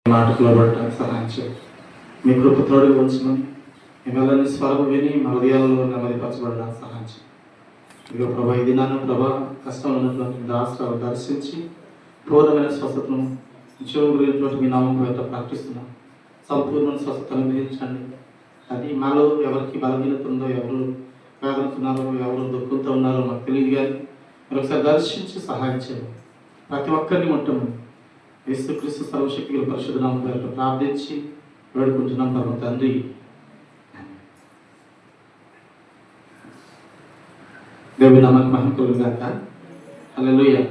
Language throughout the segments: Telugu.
మాటకు లోబడటానికి సహాయం చేయండి. మీ కృప తోడుగా ఉంచమని మిమ్మల్ని స్వరం విని మా హృదయాల్లో నెమ్మదిపరచబడడానికి సహాయం చేయండి. ఇదిగో ప్రభా, ఈ దినాన్ని ప్రభా కష్టం ఉన్నటువంటి దాసులు దర్శించి పూర్ణమైన స్వస్థతను ఉద్యోగులైనటువంటి మీ నామం పేరిట ప్రకటిస్తున్నాం. సంపూర్ణ స్వస్థత అనుగ్రహించండి. అది మాలో ఎవరికి బలహీనత ఉందో, ఎవరు వేదనతున్నారో, ఎవరు దుఃఖంతో ఉన్నారో మాకు తెలియదు, కానీ మీరు ఒకసారి దర్శించి సహాయం చేయండి. ప్రతి ఒక్కరిని ముట్టమని యేసుక్రీస్తు సర్వశక్తి గల పరిశుద్ధ నామం పేరిట ప్రార్థించి వేడుకుంటున్నాం పరమ తండ్రి. దేవుని నామానికి మహిమ కలుగును గాక. హల్లెలూయా.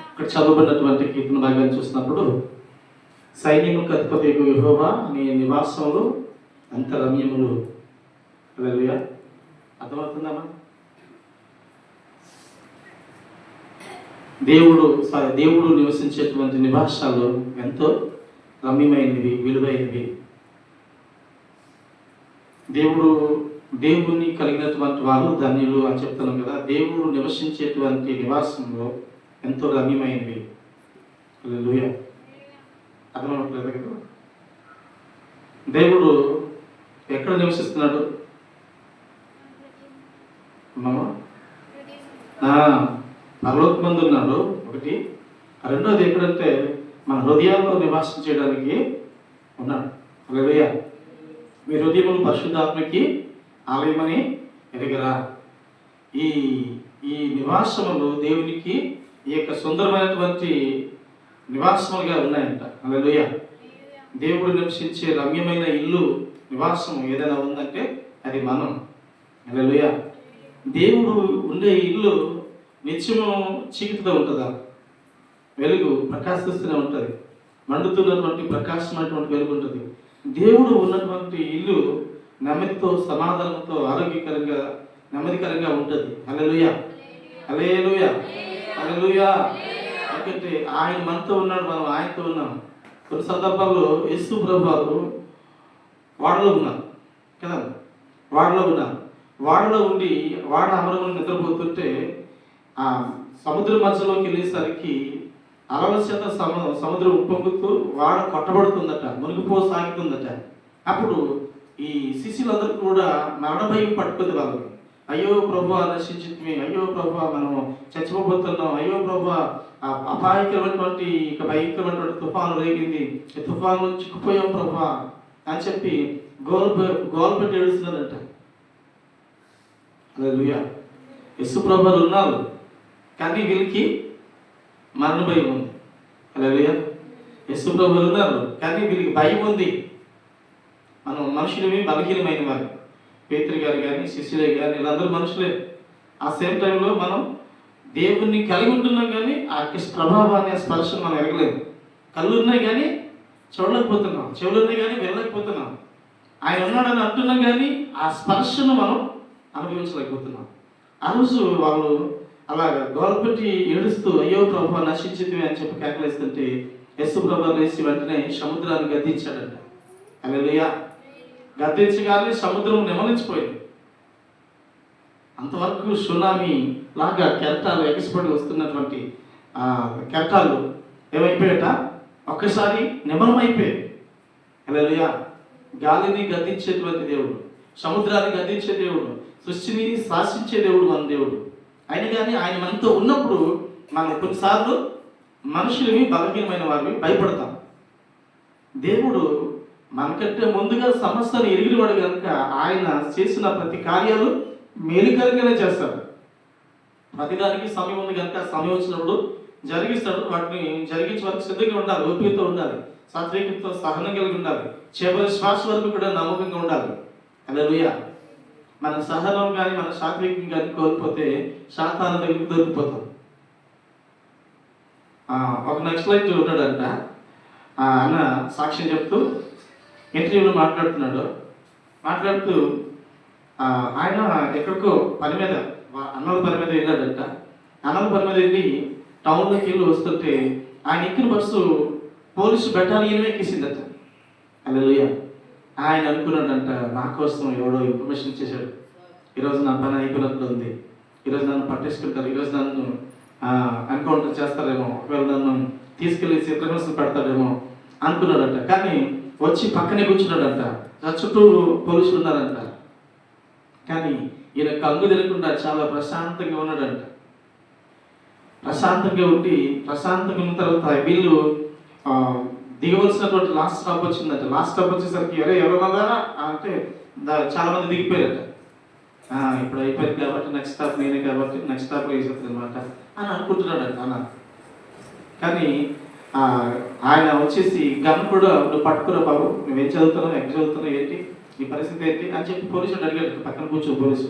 ఇక్కడ చదవబడినటువంటి కీర్తన భాగాన్ని చూసినప్పుడు, సైన్యములకు అధిపతి యెహోవా నీ నివాసములు ఎంత రమ్యములు. హల్లెలూయా. అర్థమవుతుందమ్మా? దేవుడు నివసించేటువంటి నివాసాలు ఎంతో రమ్యమైనవి, విలువైనవి. దేవుని కలిగినటువంటి వారు ధన్యులు అని చెప్తున్నాం కదా. దేవుడు నివసించేటువంటి నివాసంలో ఎంతో రమ్యమైనవి. హల్లెలూయా. అర్థమవట్లేదు కదా? దేవుడు ఎక్కడ నివసిస్తున్నాడు? పరలోకమందు ఉన్నాడు ఒకటి. రెండోది ఎక్కడంటే మన హృదయాల్లో నివాసం చేయడానికి ఉన్నాడు. హల్లెలూయా. మీ హృదయములు పరిశుద్ధాత్మకి ఆలయమని ఎరగరా? ఈ నివాసములు దేవునికి ఈ యొక్క సుందరమైనటువంటి నివాసములుగా ఉన్నాయంట. హల్లెలూయా. దేవుడు నివసించే రమ్యమైన ఇల్లు, నివాసం ఏదైనా ఉందంటే అది మనం. హల్లెలూయా. దేవుడు ఉండే ఇల్లు నిత్యము చీకటితో ఉంటుందా? వెలుగు ప్రకాశిస్తూనే ఉంటుంది. మండుతున్నటువంటి ప్రకాశమైనటువంటి వెలుగు ఉంటుంది. దేవుడు ఉన్నటువంటి ఇల్లు నెమ్మదితో, సమాధానంతో, ఆరోగ్యకరంగా, నెమ్మదికరంగా ఉంటుంది. హల్లెలూయా. హల్లెలూయా. హల్లెలూయా. ఎందుకంటే ఆయన మనతో ఉన్నాడు, మనం ఆయనతో ఉన్నాం. కొన్ని సందర్భాల్లో యేసు ప్రభువు వాడలో ఉన్నారు కదా. వాడలో ఉండి వాడ అమరములు నిద్రపోతుంటే ఆ సముద్రం మధ్యలోకి వెళ్ళేసరికి అలల చేత సముద్రం ఉప్పొంగుతూ వాడ కొట్టబడుతుందట, మునిగిపోసాగుతుందట. అప్పుడు ఈ శిష్యులందరూ కూడా మరణ భయం పట్టుకుంది వాళ్ళకి. అయ్యో ప్రభువా నశించితిమి, అయ్యో ప్రభువా మనం చచ్చిపోతున్నాం, అయ్యో ప్రభువా అపాయకరమైనటువంటి ఇక భయంకరమైనటువంటి తుఫాను రేగింది, ఈ తుఫాను చిక్కుపోయాం ప్రభువా అని చెప్పి గోలు పెట్టి ఏడుస్తున్నారంట. హల్లెలూయా. యేసు ప్రభువులు ఉన్నారు, కానీ వీళ్ళకి మరణ భయం ఉంది. హల్లెలూయా. యేసు ప్రభువులు ఉన్నారు, కానీ వీళ్ళకి భయం ఉంది. మనం మనుషులమే, బలహీనమైన వారు. పేతురు గారు కానీ, శిష్యులే కానీ, వీళ్ళందరూ మనుషులే. ఆ సేమ్ టైంలో మనం దేవుణ్ణి కలిగి ఉంటున్నాం, కానీ ఆ ప్రభావాన్ని, ఆ స్పర్శను మనం ఎరగలేము. కళ్ళు ఉన్నాయి కానీ చూడలేకపోతున్నాం, చెవులు ఉన్నాయి కానీ వెళ్ళలేకపోతున్నాం. ఆయన ఉన్నాడని అంటున్నాం, కానీ ఆ స్పర్శను మనం అనుభవించలేకపోతున్నాం. ఆ రోజు వాళ్ళు అలాగా గోల్పెట్టి ఏడుస్తూ అయ్యో ప్రభువా నశించింది అని చెప్పి కేకలేస్తుంటే యేసు ప్రభువు లేచి వెంటనే సముద్రాన్ని గద్దించాడంట. హల్లెలూయా. గద్దించగానే సముద్రం నెమలించిపోయింది. అంతవరకు సునామీ లాగా కెరటాలు ఎగసిపడి వస్తున్నటువంటి కెరటాలు ఏమైపోయాట, ఒక్కసారి నిమలమైపోయాయి. హల్లెలూయా. గాలిని గద్దించేటువంటి దేవుడు, సముద్రాన్ని గద్దించే దేవుడు, సృష్టిని శాసించే దేవుడు మన దేవుడు. అయినా కానీ ఆయన మనతో ఉన్నప్పుడు మనం కొన్నిసార్లు మనుషులవి, బలహీనమైన వారిని భయపడతాం. దేవుడు మనకంటే ముందుగా సమస్యను ఎరిగినవాడు కనుక ఆయన చేసిన ప్రతి కార్యాలు మేలుకరంగానే చేస్తాడు. ప్రతిదానికి సమయం ఉంది కనుక సమయం వచ్చినప్పుడు జరిగిస్తాడు. వాటిని జరిగించే వరకు సిద్ధంగా ఉండాలి, ఓపికతో ఉండాలి, సాత్వికంతో సహనం కలిగి ఉండాలి, చివరి శ్వాస వరకు కూడా నమ్మకంగా ఉండాలి. హల్లెలూయా. మన సహనం కానీ, మన సాత్వికం కానీ కోల్పోతే సాతాను దగ్గరికి దొరికిపోతాం. ఒక నక్సలైట్ ఉన్నాడంట. అన్న సాక్ష్యం చెప్తూ ఇంటర్వ్యూలో మాట్లాడుతూ ఆయన ఎక్కడికో పని మీద, అన్నల పని మీద వెళ్ళాడంట. అన్నల పని మీద వెళ్ళి టౌన్లోకి వెళ్ళి వస్తుంటే ఆయన ఎక్కిన బస్సు పోలీసు బెటాలియన్ ఎక్కేసిందట. హల్లెలూయా. ఆయన అనుకున్నాడంట, నా కోసం ఎవడో ఇన్ఫర్మేషన్ ఇచ్చేశాడు, ఈరోజు నా పని అయిపోయినట్లు ఉంది, ఈరోజు నన్ను పట్టేసుకుంటారు, ఈరోజు నన్ను ఎన్కౌంటర్ చేస్తారేమో, ఒకవేళ నన్ను తీసుకెళ్ళి చిత్రహింసలు పెడతాడేమో అనుకున్నాడంట. కానీ వచ్చి పక్కనే కూర్చున్నాడంట. చుట్టూ పోలీసులు ఉన్నారంట. కానీ ఈయన కంగు తినకుండా చాలా ప్రశాంతంగా ఉన్నాడంట. ప్రశాంతంగా ఉండి ప్రశాంతంగా ఉన్న తర్వాత వీళ్ళు దిగవలసినటువంటి లాస్ట్ స్టాప్ వచ్చిందంట. లాస్ట్ స్టాప్ వచ్చేసరికి ఎవరున్నారా అంటే చాలా మంది దిగిపోయారట. ఇప్పుడు అయిపోయింది కాబట్టి నెక్స్ట్ స్టాప్ నేనే కాబట్టి నెక్స్ట్ స్టాప్ వేసేస్తుంది అనమాట అని అనుకుంటున్నాడంట అన్న. కానీ ఆయన వచ్చేసి గన్ కూడా నువ్వు పట్టుకురా బాబు, నువ్వేం చదువుతున్నావు, ఎక్కడ చదువుతున్నావు, ఏంటి నీ పరిస్థితి ఏంటి అని చెప్పి పోలీసులు అడిగాడు. పక్కన కూర్చో పోలీసు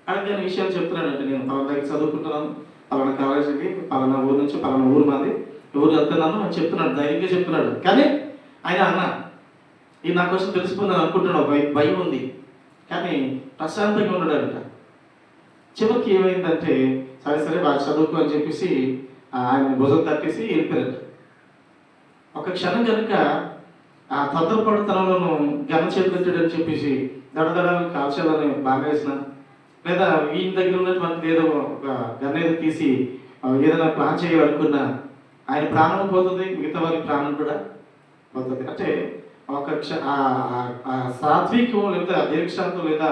అడిగిన విషయాలు చెప్తున్నాడంటే, నేను పలానా దగ్గర చదువుకుంటున్నాను, పలానా కాలేజీకి, పలానా ఊరు నుంచి పలానా ఊరు మాది, ఊరు వెళ్తున్నాను అని చెప్తున్నాడు, ధైర్యంగా చెప్తున్నాడు. కానీ ఆయన అన్న ఇది నా కోసం తెలిసిపోయిందని అనుకుంటున్నాడు, భయం ఉంది. కానీ ప్రశాంతంగా ఉన్నాడంట. చివరికి ఏమైందంటే సరే సరే బాగా చదువుకో అని చెప్పేసి ఆయన భుజం తట్టేసి వెళ్ళిపోయారట. ఒక క్షణం కనుక ఆ తొందరపడుతనంలోనూ గన చేతులెట్టాడని చెప్పేసి దడదడాలను కాల్చాలని బాగా వేసిన, లేదా ఈయన దగ్గర ఉన్నటువంటి ఏదో ఒక గన్ ఏదో తీసి ఏదైనా ప్లాన్ చేయాలనుకున్నా ఆయన ప్రాణం పోతుంది, మిగతా వారి ప్రాణం కూడా పోతుంది. అంటే ఒక సాత్వికం లేదా దీర్ఘశాంతం లేదా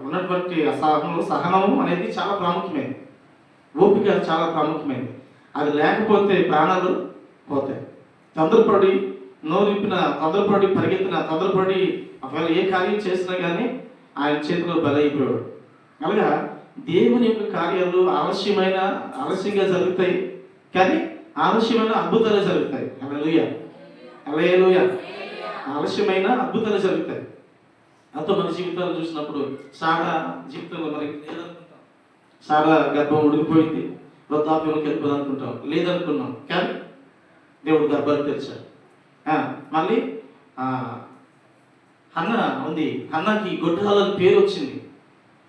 ఉన్నటువంటి సహనము అనేది చాలా ప్రాముఖ్యమైనది. ఓపిక చాలా ప్రాముఖ్యమైనది. అది లేకపోతే ప్రాణాలు పోతాయి. తొందరపడి నోరిప్పిన, తొందరపడి పరిగెత్తిన, తొందరపడి ఒకవేళ ఏ కార్యం చేసినా కానీ ఆయన చేతిలో బలైపోయాడు. అలాగా దేవుని యొక్క కార్యాలు ఆలస్యంగా జరుగుతాయి, కానీ ఆలస్యమైన అద్భుతాలు జరుగుతాయి. హల్లెలూయా, హల్లెలూయా. ఆలస్యమైన అద్భుతాలు జరుగుతాయి. అంత మన జీవితాలు చూసినప్పుడు సారా జీవితంలో మనకి లేదనుకుంటాం, సారా గర్భం ఉడికిపోయింది, వృద్ధాప్యంలోకి వెళ్ళిపోయింది అనుకుంటాం, లేదనుకున్నాం. కానీ దేవుడు గర్భాలు తెరిచాడు. మళ్ళీ హన్న ఉంది, హన్నకి గొడ్రాలని పేరు వచ్చింది.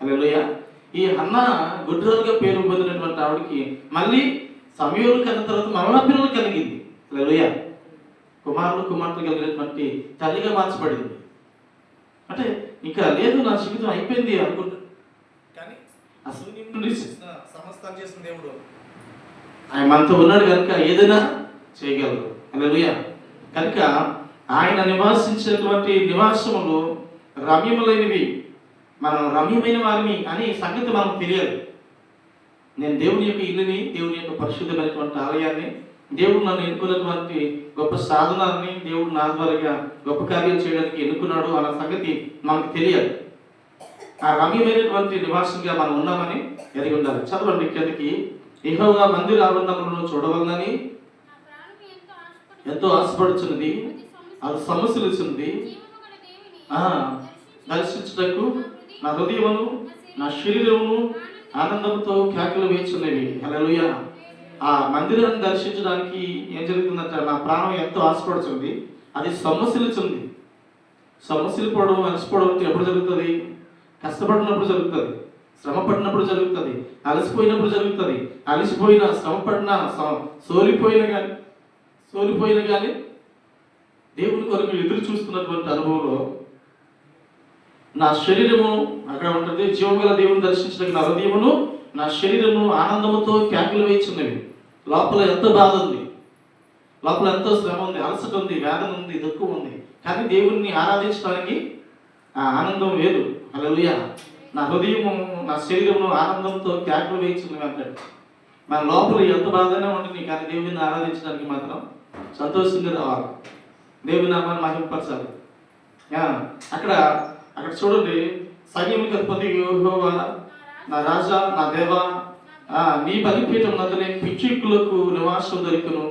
హల్లెలూయా. ఈ హన్న గొడ్రాలుగా పేరు పొందినటువంటి ఆవిడకి మళ్ళీ సమయంలో కన్న తర్వాత మరలా పిల్లలు కలిగింది. హల్లెలూయా. కుమార్తెలు కలిగినటువంటి తల్లిగా మార్చబడింది. అంటే ఇంకా లేదు, నా జీవితం అయిపోయింది అనుకుంటా, కానీ అసలు నుండి సమస్తాన్ని చేసిన దేవుడు ఆయన మనతో ఉన్నాడు కనుక ఏదైనా చేయగలరు. హల్లెలూయా. కనుక ఆయన నివాసించినటువంటి నివాసములు రమ్యములైనవి, మనం రమ్యమైన వారిని అనే సంగతి మనకు తెలియదు. నేను దేవుని యొక్క ఇల్లుని, దేవుని యొక్క పరిశుద్ధమైనటువంటి ఆలయాన్ని, దేవుడు నన్ను ఎన్నుకున్నటువంటి గొప్ప సాధనాన్ని దేవుడు నా ద్వారాగా గొప్ప కార్యాలు చేయడానికి ఎన్నుకున్నాడు అన్న సంగతి మనకు తెలియదు. ఆ రమ్యమైనటువంటి నివాసంగా మనం ఉన్నామని ఎరిగి ఉండాలి. చదవండి కిందకి. యెహోవా మందిర ఆవరణములను చూడవలనని ఎంతో ఆశపడుచున్నది, అది సమస్యలుచున్నది. దర్శించుటకు నా హృదయమును నా శరీరమును ఆనందంతో కేకలు వేచున్నవి. హల్లెలూయా. ఆ మందిరాన్ని దర్శించడానికి ఏం జరుగుతుందంటే నా ప్రాణం ఎంతో ఆశపడుతుంది, అది సమస్యలుచుంది. సమస్యలు పడడం, అలసిపోవడం ఎప్పుడు జరుగుతుంది? కష్టపడినప్పుడు జరుగుతుంది, శ్రమ పడినప్పుడు జరుగుతుంది, అలసిపోయినప్పుడు జరుగుతుంది. అలసిపోయిన, శ్రమ పడిన, సోలిపోయిన కానీ దేవుని కొరకు ఎదురు చూస్తున్నటువంటి అనుభవంలో నా శరీరము అక్కడ ఉంటుంది. జీవగల దేవుని దర్శించడానికి నా హృదయమును నా శరీరము ఆనందముతో కేకలు వేయుచున్నవి. లోపల ఎంత బాధ ఉంది, లోపల ఎంతో శ్రమ ఉంది, అలసట ఉంది, వేదన ఉంది, దుఃఖం ఉంది. కానీ దేవుణ్ణి ఆరాధించడానికి ఆ ఆనందం వేరు. హల్లెలూయా. నా హృదయము నా శరీరమును ఆనందంతో కేకలు వేయుచున్నవి అంటాడు. మన లోపల ఎంత బాధనే ఉంటుంది, కానీ దేవుడిని ఆరాధించడానికి మాత్రం సంతోషంగా రావాలి, దేవుని నామాన్ని మహిమపరచాలి. అక్కడ చూడండి, సైన్యములకు అధిపతి యెహోవా నా రాజా, నా దేవా, నీ బలిపీఠం నందునే పిచ్చుకులకు నివాసం దొరికను,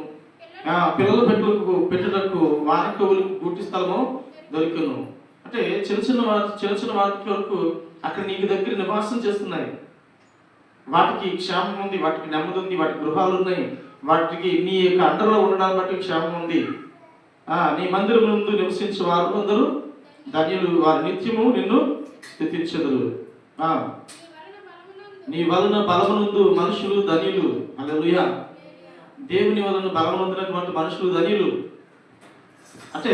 పిల్లల పెట్టులకు పెట్టుటకు వారికవులకు గూటి స్థలము దొరికను. అంటే చిన్న చిన్న వాటికి వరకు అక్కడ నీకు దగ్గర నివాసం చేస్తున్నాయి. వాటికి క్షేమం ఉంది, వాటికి నెమ్మది ఉంది, వాటి గృహాలు ఉన్నాయి, వాటికి నీ యొక్క అండర్లో ఉండడానికి బట్టి క్షేమం ఉంది. నీ మందిరం ముందు నివసించే వారు అందరూ ధన్యులు, వారు నిత్యము నిన్ను స్తుతించెదరు. నీ వలన బలమునందు మనుషులు ధన్యులు. హల్లెలూయా. దేవుని వలన బలమునందునటువంటి మనుషులు ధన్యులు. అంటే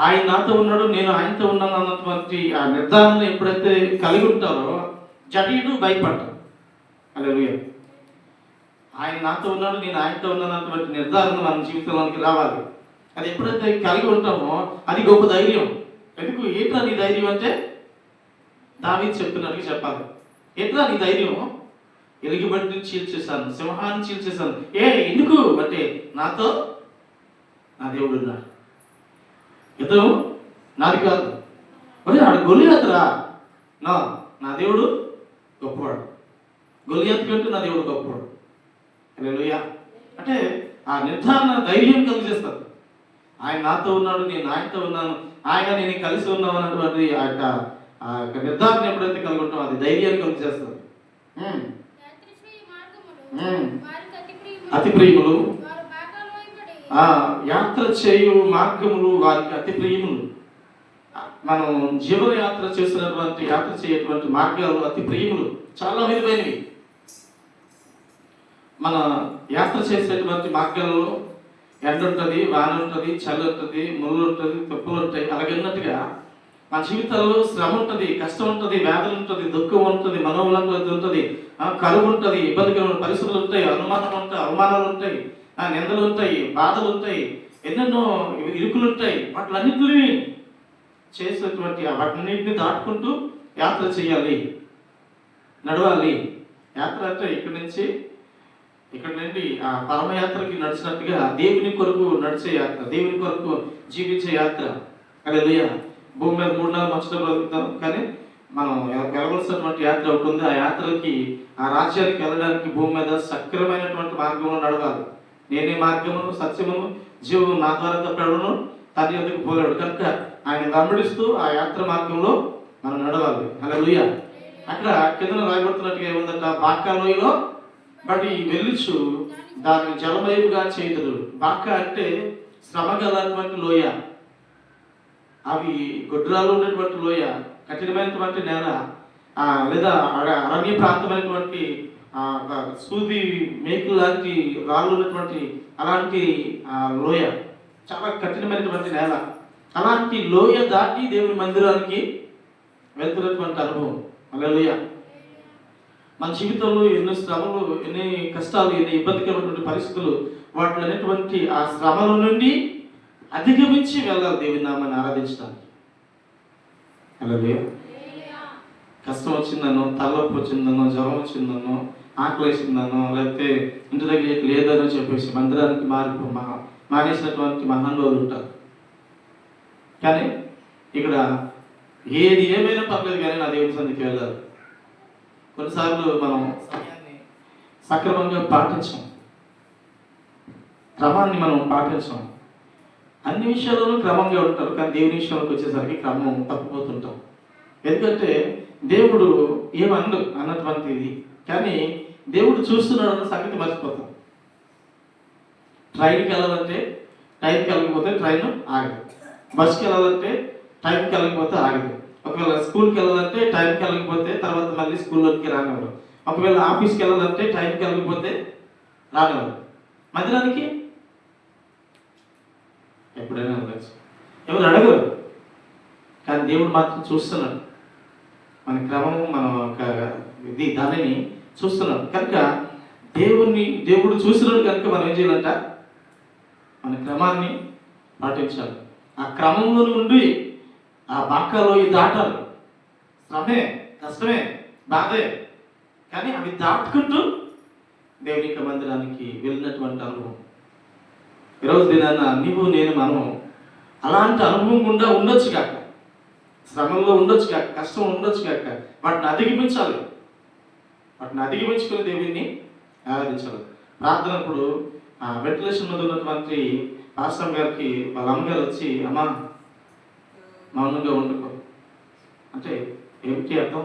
ఆయన నాతో ఉన్నాడు, నేను ఆయనతో ఉన్నాను అన్నటువంటి ఆ నిర్ధారణ ఎప్పుడైతే కలిగి ఉంటారో జటీయుడు భయపడ్డాడు. హల్లెలూయా. ఆయన నాతో ఉన్నాడు, నేను ఆయనతో ఉన్నాను అన్నటువంటి నిర్ధారణ మన జీవితంలోనికి రావాలి. అది ఎప్పుడైతే కలిగి ఉంటామో అది గొప్ప ధైర్యం. ఎందుకు ఏంట్రా నీ ధైర్యం అంటే దావీదు చెప్తున్నట్టుగా చెప్పాలి. ఏంట్రా నీ ధైర్యం? ఎలుగుబంటిని చీల్చేశాను, సింహాన్ని చీల్చేశాను. ఎందుకు అంటే నాతో నా దేవుడు ఉన్నాడు. యుద్ధం నాది కాదు. మరి ఆడు గొలియాతురా, నా దేవుడు గొప్పవాడు. గొలియాతు కంటే నా దేవుడు గొప్పవాడు. హల్లెలూయా. అంటే ఆ నిర్ధారణ ధైర్యం కలిగజేస్తారు. ఆయన నాతో ఉన్నాడు, నేను ఆయనతో ఉన్నాను, ఆయన నేను కలిసి ఉన్నాను అన్నటువంటి ఆ యొక్క నిర్ధారణ ఎప్పుడైతే కలిగి ఉంటామో అది ధైర్యాన్ని కలిగజేస్తుంది. అతి ప్రియములు యాత్ర చేయు మార్గములు వారికి అతి ప్రియములు. మనం జీవన యాత్ర చేస్తున్నటువంటి యాత్ర చేయటువంటి మార్గాలు అతి ప్రియములు, చాలా విలువైనవి. మన యాత్ర చేసేటువంటి మార్గాల్లో ఎండ ఉంటుంది, వాన ఉంటుంది, చలి ఉంటుంది, ముళ్ళు ఉంటుంది, తుప్పులు ఉంటాయి. అలాగన్నట్టుగా మన జీవితాల్లో శ్రమ ఉంటుంది, కష్టం ఉంటుంది, వ్యాధులు ఉంటుంది, దుఃఖం ఉంటుంది, మనోబలం ఉంటుంది, కరువు ఉంటుంది, ఇబ్బందికరమైన పరిస్థితులు ఉంటాయి, అవమానాలు ఉంటాయి, నిందలు ఉంటాయి, బాధలు ఉంటాయి, ఎన్నెన్నో ఇరుకులు ఉంటాయి. వాటిలన్నింటినీ చేసేటువంటి వాటిన్నింటినీ దాటుకుంటూ యాత్ర చేయాలి, నడవాలి. యాత్ర అంటే ఇక్కడ నుండి ఆ పరమయాత్రకి నడిచినట్టుగా దేవుని కొరకు నడిచే యాత్ర, దేవుని కొరకు జీవించే యాత్ర. హల్లెలూయా. భూమి మీద 3 నెలలు మంచిగా బ్రతుకుతాం, కానీ మనం వెళ్ళవలసినటువంటి యాత్ర ఒకటి ఉంది. ఆ యాత్రకి, ఆ రాజ్యానికి వెళ్ళడానికి భూమి మీద సక్రమైనటువంటి మార్గంలో నడవాలి. నేనే మార్గమును, సత్యమును, జీవము, నా ద్వారా తప్పడును తండ్రి ఎందుకు పోలేడు. కనుక ఆయన వెంబడిస్తూ ఆ యాత్ర మార్గంలో మనం నడవాలి. హల్లెలూయా. అక్కడ కింద రాయబడుతున్నట్టుగా ఏముందంట, బాకా లోయలో బడి వెళ్ళుచు దాన్ని జలమయముగా చేయుదురు. బాకా అంటే శ్రమ గలటువంటి లోయ, అవి గొడ్రాలు ఉన్నటువంటి లోయ, కఠినమైనటువంటి నేల, లేదా అరణ్య ప్రాంతమైనటువంటి సూది మేకులు లాంటి రాళ్ళు ఉన్నటువంటి అలాంటి లోయ, చాలా కఠినమైనటువంటి నేల. అలాంటి లోయ దాటి దేవుని మందిరానికి వెళ్తున్నటువంటి అనుభవం. హల్లెలూయా. మన జీవితంలో ఎన్నో శ్రమలు, ఎన్ని కష్టాలు, ఎన్ని ఇబ్బందికరమైనటువంటి పరిస్థితులు, వాటిలో అనేటువంటి ఆ శ్రమల నుండి అధిగమించి వెళ్ళాలి దేవుని నామాన్ని ఆరాధించడానికి. హల్లెలూయా. కష్టం వచ్చిందనో, తలనొప్పి వచ్చిందనో, జ్వరం వచ్చిందనో, ఆకలి వేసిందనో, లేకపోతే ఇంటి దగ్గర లేదనో చెప్పేసి మందిరానికి మానేసినటువంటి మహానుభావులు ఉంటారు. కానీ ఇక్కడ ఏది ఏమైనా పర్లేదు కానీ నా దేవుని సన్నిధికి వెళ్ళాలి. కొన్నిసార్లు మనం సమయాన్ని సక్రమంగా పాటించాం, క్రమాన్ని మనం పాటించాం. అన్ని విషయాల్లోనూ క్రమంగా ఉంటారు, కానీ దేవుని విషయంలోకి వచ్చేసరికి క్రమం తప్పిపోతుంటాం. ఎందుకంటే దేవుడు ఏమన్ను అన్నటువంటిది, కానీ దేవుడు చూస్తున్నాడు అన్న సంగతి మర్చిపోతాం. ట్రైన్కి వెళ్ళాలంటే టైంకి వెళ్ళకపోతే ట్రైన్ ఆగదు, బస్కి వెళ్ళాలంటే టైంకి వెళ్ళకపోతే ఆగదు, ఒకవేళ స్కూల్కి వెళ్ళాలంటే టైంకి వెళ్ళకపోతే తర్వాత మళ్ళీ స్కూల్లోకి రానివ్వరు, ఒకవేళ ఆఫీస్కి వెళ్ళాలంటే టైంకి వెళ్ళకపోతే రానివ్వరు, మందిరానికి ఎప్పుడైనా వెళ్ళచ్చు, ఎవరు అడగరు. కానీ దేవుడు మాత్రం చూస్తున్నాడు, మన క్రమము, మన దానిని చూస్తున్నాడు. కనుక దేవుడు చూస్తున్నాడు కనుక మనం ఏం చేయాలంట, మన క్రమాన్ని పాటించాలి. ఆ క్రమంలో నుండి ఆ బాకాలో దాటాలి. శ్రమే, కష్టమే, బాధే, కానీ అవి దాటుకుంటూ దేవుని యొక్క మందిరానికి వెళ్ళినటువంటి అనుభవం. ఈరోజు దినాన నీవు నేను మనం అలాంటి అనుభవం గుండా ఉండొచ్చు కాక, శ్రమంలో ఉండొచ్చు కాక, కష్టం ఉండొచ్చు కాక, వాటిని అధిగమించాలి. వాటిని అధిగమించుకుని దేవుడిని ఆరాధించాలి. ప్రార్థనప్పుడు వెంటిలేషన్ మీద ఉన్నటువంటి పాస్టర్ గారికి వాళ్ళ అమ్మగారు వచ్చి, అమ్మా మౌనంగా వండుకో అంటే ఏమిటి అర్థం?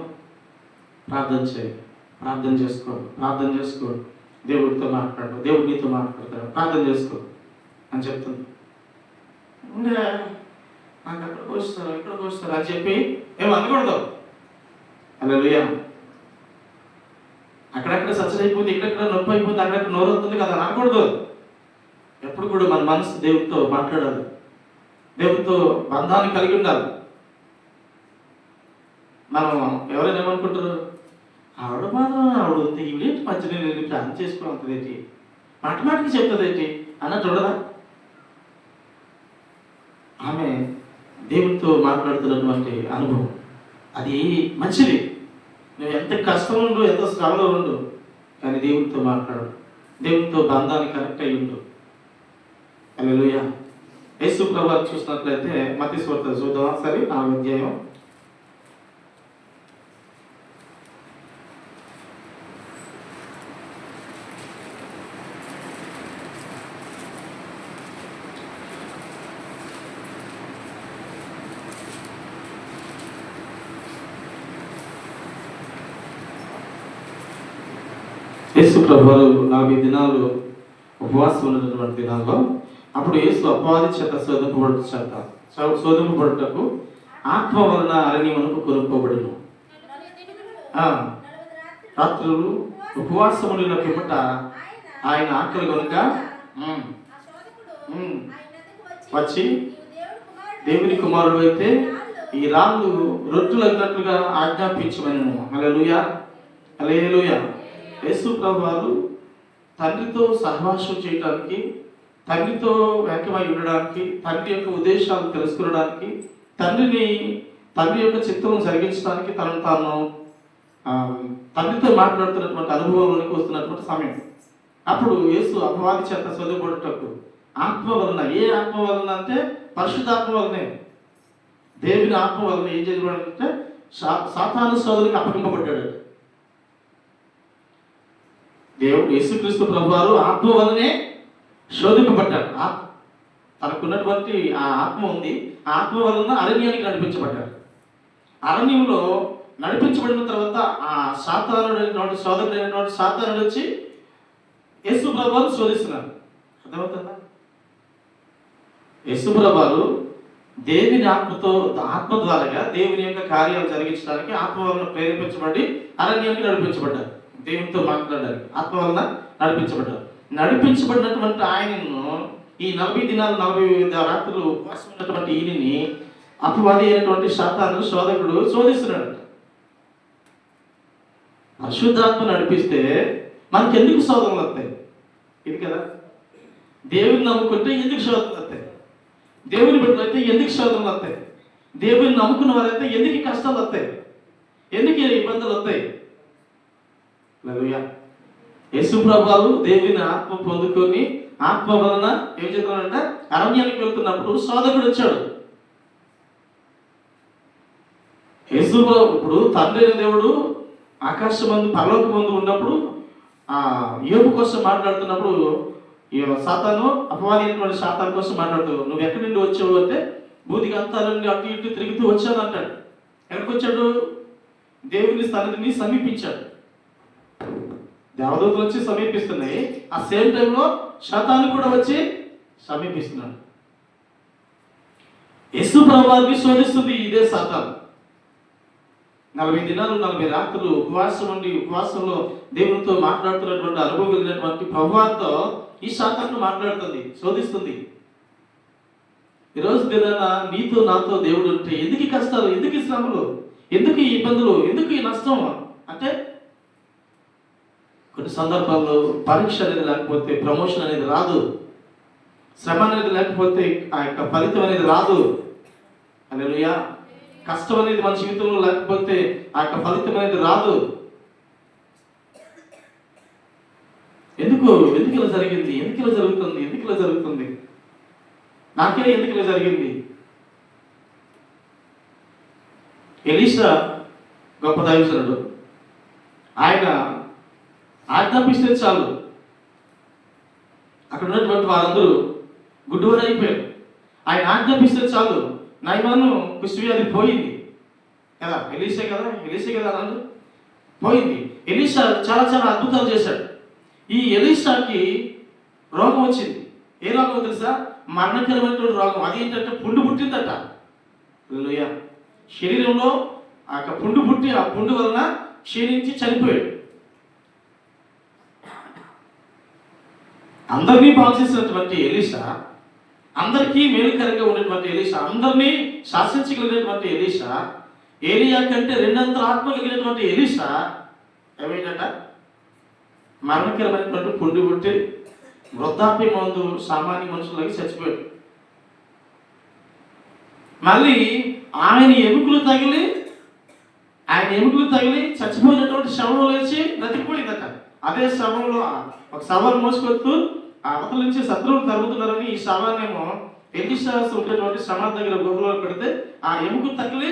ప్రార్థన చేయి, ప్రార్థన చేసుకో, దేవుడితో మాట్లాడు, దేవుడు నీతో మాట్లాడతాడు, ప్రార్థన చేసుకో అని చెప్తుంది. నాకు అక్కడికి వస్తారు అని చెప్పి ఏమో అనకూడదు. హల్లెలూయా. అక్కడక్కడ సచ్చరైపోతుంది, ఇక్కడెక్కడ నొప్పి అయిపోతుంది, అక్కడెక్కడ నోరు అవుతుంది కదా అనకూడదు. ఎప్పుడు కూడా మన మనసు దేవుడితో మాట్లాడాలి, దేవుడితో బంధాన్ని కలిగి ఉండాలి. మనం ఎవరైనా ఏమనుకుంటారు, ఆవిడ మాత్రం ఆవిడ ఉంది, ఈవిడేంటి మధ్యలో నేను ప్లాన్ చేసుకోవాలంటదేంటి, మాటమాటికి చెప్తుందేంటి అన్నట్టు ఉండదా? ఆమె దేవునితో మాట్లాడుతున్నటువంటి అనుభవం అది మంచిది. నువ్వు ఎంత కష్టం ఉండు, ఎంత శ్రమలో ఉండు, కానీ దేవునితో మాట్లాడు, దేవునితో బంధాన్ని కనెక్ట్ అయ్యి ఉండు. హల్లెలూయా. యేసు ప్రభువుని చూసినట్లయితే మత్తయి సువార్త చూద్దాం సరే 4వ అధ్యాయం. యేసు ప్రభువు 40 దినాలు ఉపవాసం ఉన్నటువంటి దినాల్లో అప్పుడు యేసు అపవాది చేత శోధింపబడుటకు ఆత్మ వలన అరణ్యమునకు కొనుక్కోబడును. రాత్రులు ఉపవాసముడిన పిమ్మట ఆయన ఆకలి కనుక వచ్చి, దేవుని కుమారుడు అయితే ఈ రాళ్ళు రొట్టెలగినట్లుగా ఆజ్ఞాపించమను. హల్లెలూయా, హల్లెలూయా. యేసు ప్రభువారు తండ్రితో సహవాసం చేయడానికి, తండ్రితో ఏకమై ఉండడానికి, తండ్రి యొక్క ఉద్దేశాలు తెలుసుకోవడానికి, తండ్రి యొక్క చిత్తం జరిగించడానికి తనను తాను తండ్రితో మాట్లాడుతున్నటువంటి అనుభవంలోనికి వస్తున్నటువంటి సమయం. అప్పుడు యేసు అపవాది చేత శోధింపబడుటకు ఆత్మ వలన, ఏ ఆత్మ వలన అంటే పరిశుద్ధాత్మ వలనే, దేవుని ఆత్మ వలన ఏం చేయబడంటే సాతాను శోధనకు అప్పగింపబడ్డాడు. దేవుడు యేసుక్రీస్తు ప్రభువారు ఆత్మ వలనే శోధింపబడ్డాడు. తనకున్నటువంటి ఆ ఆత్మ ఉంది, ఆ ఆత్మ వలన అరణ్యానికి నడిపించబడ్డాడు. అరణ్యంలో నడిపించబడిన తర్వాత ఆ సాతానుడైనటువంటి సోదరుడైనటువంటి సాతానుడు వచ్చి యేసు ప్రభువారు శోధిస్తున్నారు. అర్థమవుతుందా? యేసు ప్రభువారు దేవుని ఆత్మ ద్వారాగా దేవుని యొక్క కార్యాలు జరిగించడానికి ఆత్మ వలన ప్రేరేపించబడి అరణ్యానికి నడిపించబడ్డారు. దేవునితో మాట్లాడడానికి ఆత్మ వలన నడిపించబడ్డారు. నడిపించబడినటువంటి ఆయనను ఈ 40 దినాలు 40 రాత్రులు ఉపవాసం ఉన్నటువంటి ఈయనని అపవాది అయినటువంటి సాతాను శోధకుడు శోధిస్తున్నాడు. పరిశుద్ధాత్మ నడిపిస్తే మనకెందుకు శోధనలు వస్తాయి? ఇది కదా, దేవుని నమ్ముకుంటే ఎందుకు శోధనలు వస్తాయి? దేవుని బిడ్డలైతే ఎందుకు శోధనలు వస్తాయి? దేవుని నమ్ముకున్న వారైతే ఎందుకు కష్టాలు వస్తాయి? ఎందుకు ఇబ్బందులు వస్తాయి? హల్లెలూయా. యేసు ప్రభువు దేవుని ఆత్మ పొందుకొని ఆత్మ వలన ఏం చేస్తున్నాడంటే అరణ్యానికి వెళ్తున్నప్పుడు శోధకుడు వచ్చాడు. యేసు ప్రభు ఇప్పుడు తండ్రి అయిన దేవుడు ఆకాశమందు పరలోకమందు ఉన్నప్పుడు యోబు కోసం మాట్లాడుతున్నప్పుడు సాతాను అపవాది అయినటువంటి సాతాను కోసం మాట్లాడుతూ, నువ్వు ఎక్కడి నుండి వచ్చావు అంటే భూతికి అంతాల నుండి అటు ఇటు తిరుగుతూ వచ్చాను అంటాడు. ఎక్కడికి వచ్చాడు? దేవుని సన్నిధిని సమీపించాడు. దేవదూతలు వచ్చి సమీపిస్తున్నాయి, ఆ సేమ్ టైంలో సాతాను కూడా వచ్చి సమీపిస్తున్నాడు. యేసు ప్రభువుని శోధిస్తుంది ఇదే సాతాను. 40 దినాలు 40 రాత్రులు ఉపవాసంలో దేవునితో మాట్లాడుతున్నటువంటి అనుభవం కలిగినటువంటి ప్రభువుతో ఈ సాతాను మాట్లాడుతుంది, శోధిస్తుంది. ఈరోజు దినాన నీతో నాతో దేవుడు ఉంటే ఎందుకు ఈ కష్టాలు, ఎందుకు ఈ శ్రమలు, ఎందుకు ఈ ఇబ్బందులు, ఎందుకు ఈ నష్టం అంటే కొన్ని సందర్భాల్లో పరీక్ష అనేది లేకపోతే ప్రమోషన్ అనేది రాదు, శ్రమ అనేది లేకపోతే ఆ యొక్క ఫలితం అనేది రాదు. హల్లెలూయా. కష్టం అనేది మన జీవితంలో లేకపోతే ఆ యొక్క ఫలితం అనేది రాదు. ఎందుకు ఇలా జరిగింది, ఎందుకు ఇలా జరుగుతుంది, నాకే ఎందుకు ఇలా జరిగింది? ఎలీషా గొప్ప దైవజనుడు. ఆయన ఆజ్ఞాపిస్తే చాలు అక్కడ ఉన్నటువంటి వారందరూ గుడ్డివారు అయిపోయారు. ఆయన ఆజ్ఞాపిస్తే చాలు నయమాను కుష్ఠవ్యాధి పోయింది కదా, ఎలీషా కదా అన్నాడు, పోయింది. ఎలీషా చాలా అద్భుతాలు చేశాడు. ఈ ఎలీషాకి రోగం వచ్చింది. ఏ రోగం తెలుసా? మరణకరమైనటువంటి రోగం. అదేంటంటే పుండు పుట్టిందట. హల్లెలూయా. శరీరంలో ఆ పుండు పుట్టి ఆ పుండు వలన క్షీణించి చనిపోయాడు. అందరినీ బాగు చేసినటువంటి ఎలీషా, అందరికీ మేలుకరంగా ఉన్నటువంటి ఎలీషా, అందరినీ శాసించగలిగినటువంటి ఎలీషా, ఏలియా కంటే 2 ఆత్మ కలిగినటువంటి ఎలీషా ఏమైందట? మరణకరమైనటువంటి పుండి పుట్టి వృద్ధాప్య మందు సామాన్య మనుషులకి చచ్చిపోయాడు. మళ్ళీ ఆయన ఎముకలు తగిలి చచ్చిపోయినటువంటి శవంలో లేచి బ్రతికిపోయిందట. అదే శవంలో ఒక శవాన్ని మోసుకొస్తూ అవతల నుంచి శత్రువులు తరుగుతున్నారని ఈ శవాన్నేమో ఎలిషాసు ఉండేటువంటి సమాధి దగ్గర గుహలో పెడితే ఆ ఎముకలు తగిలి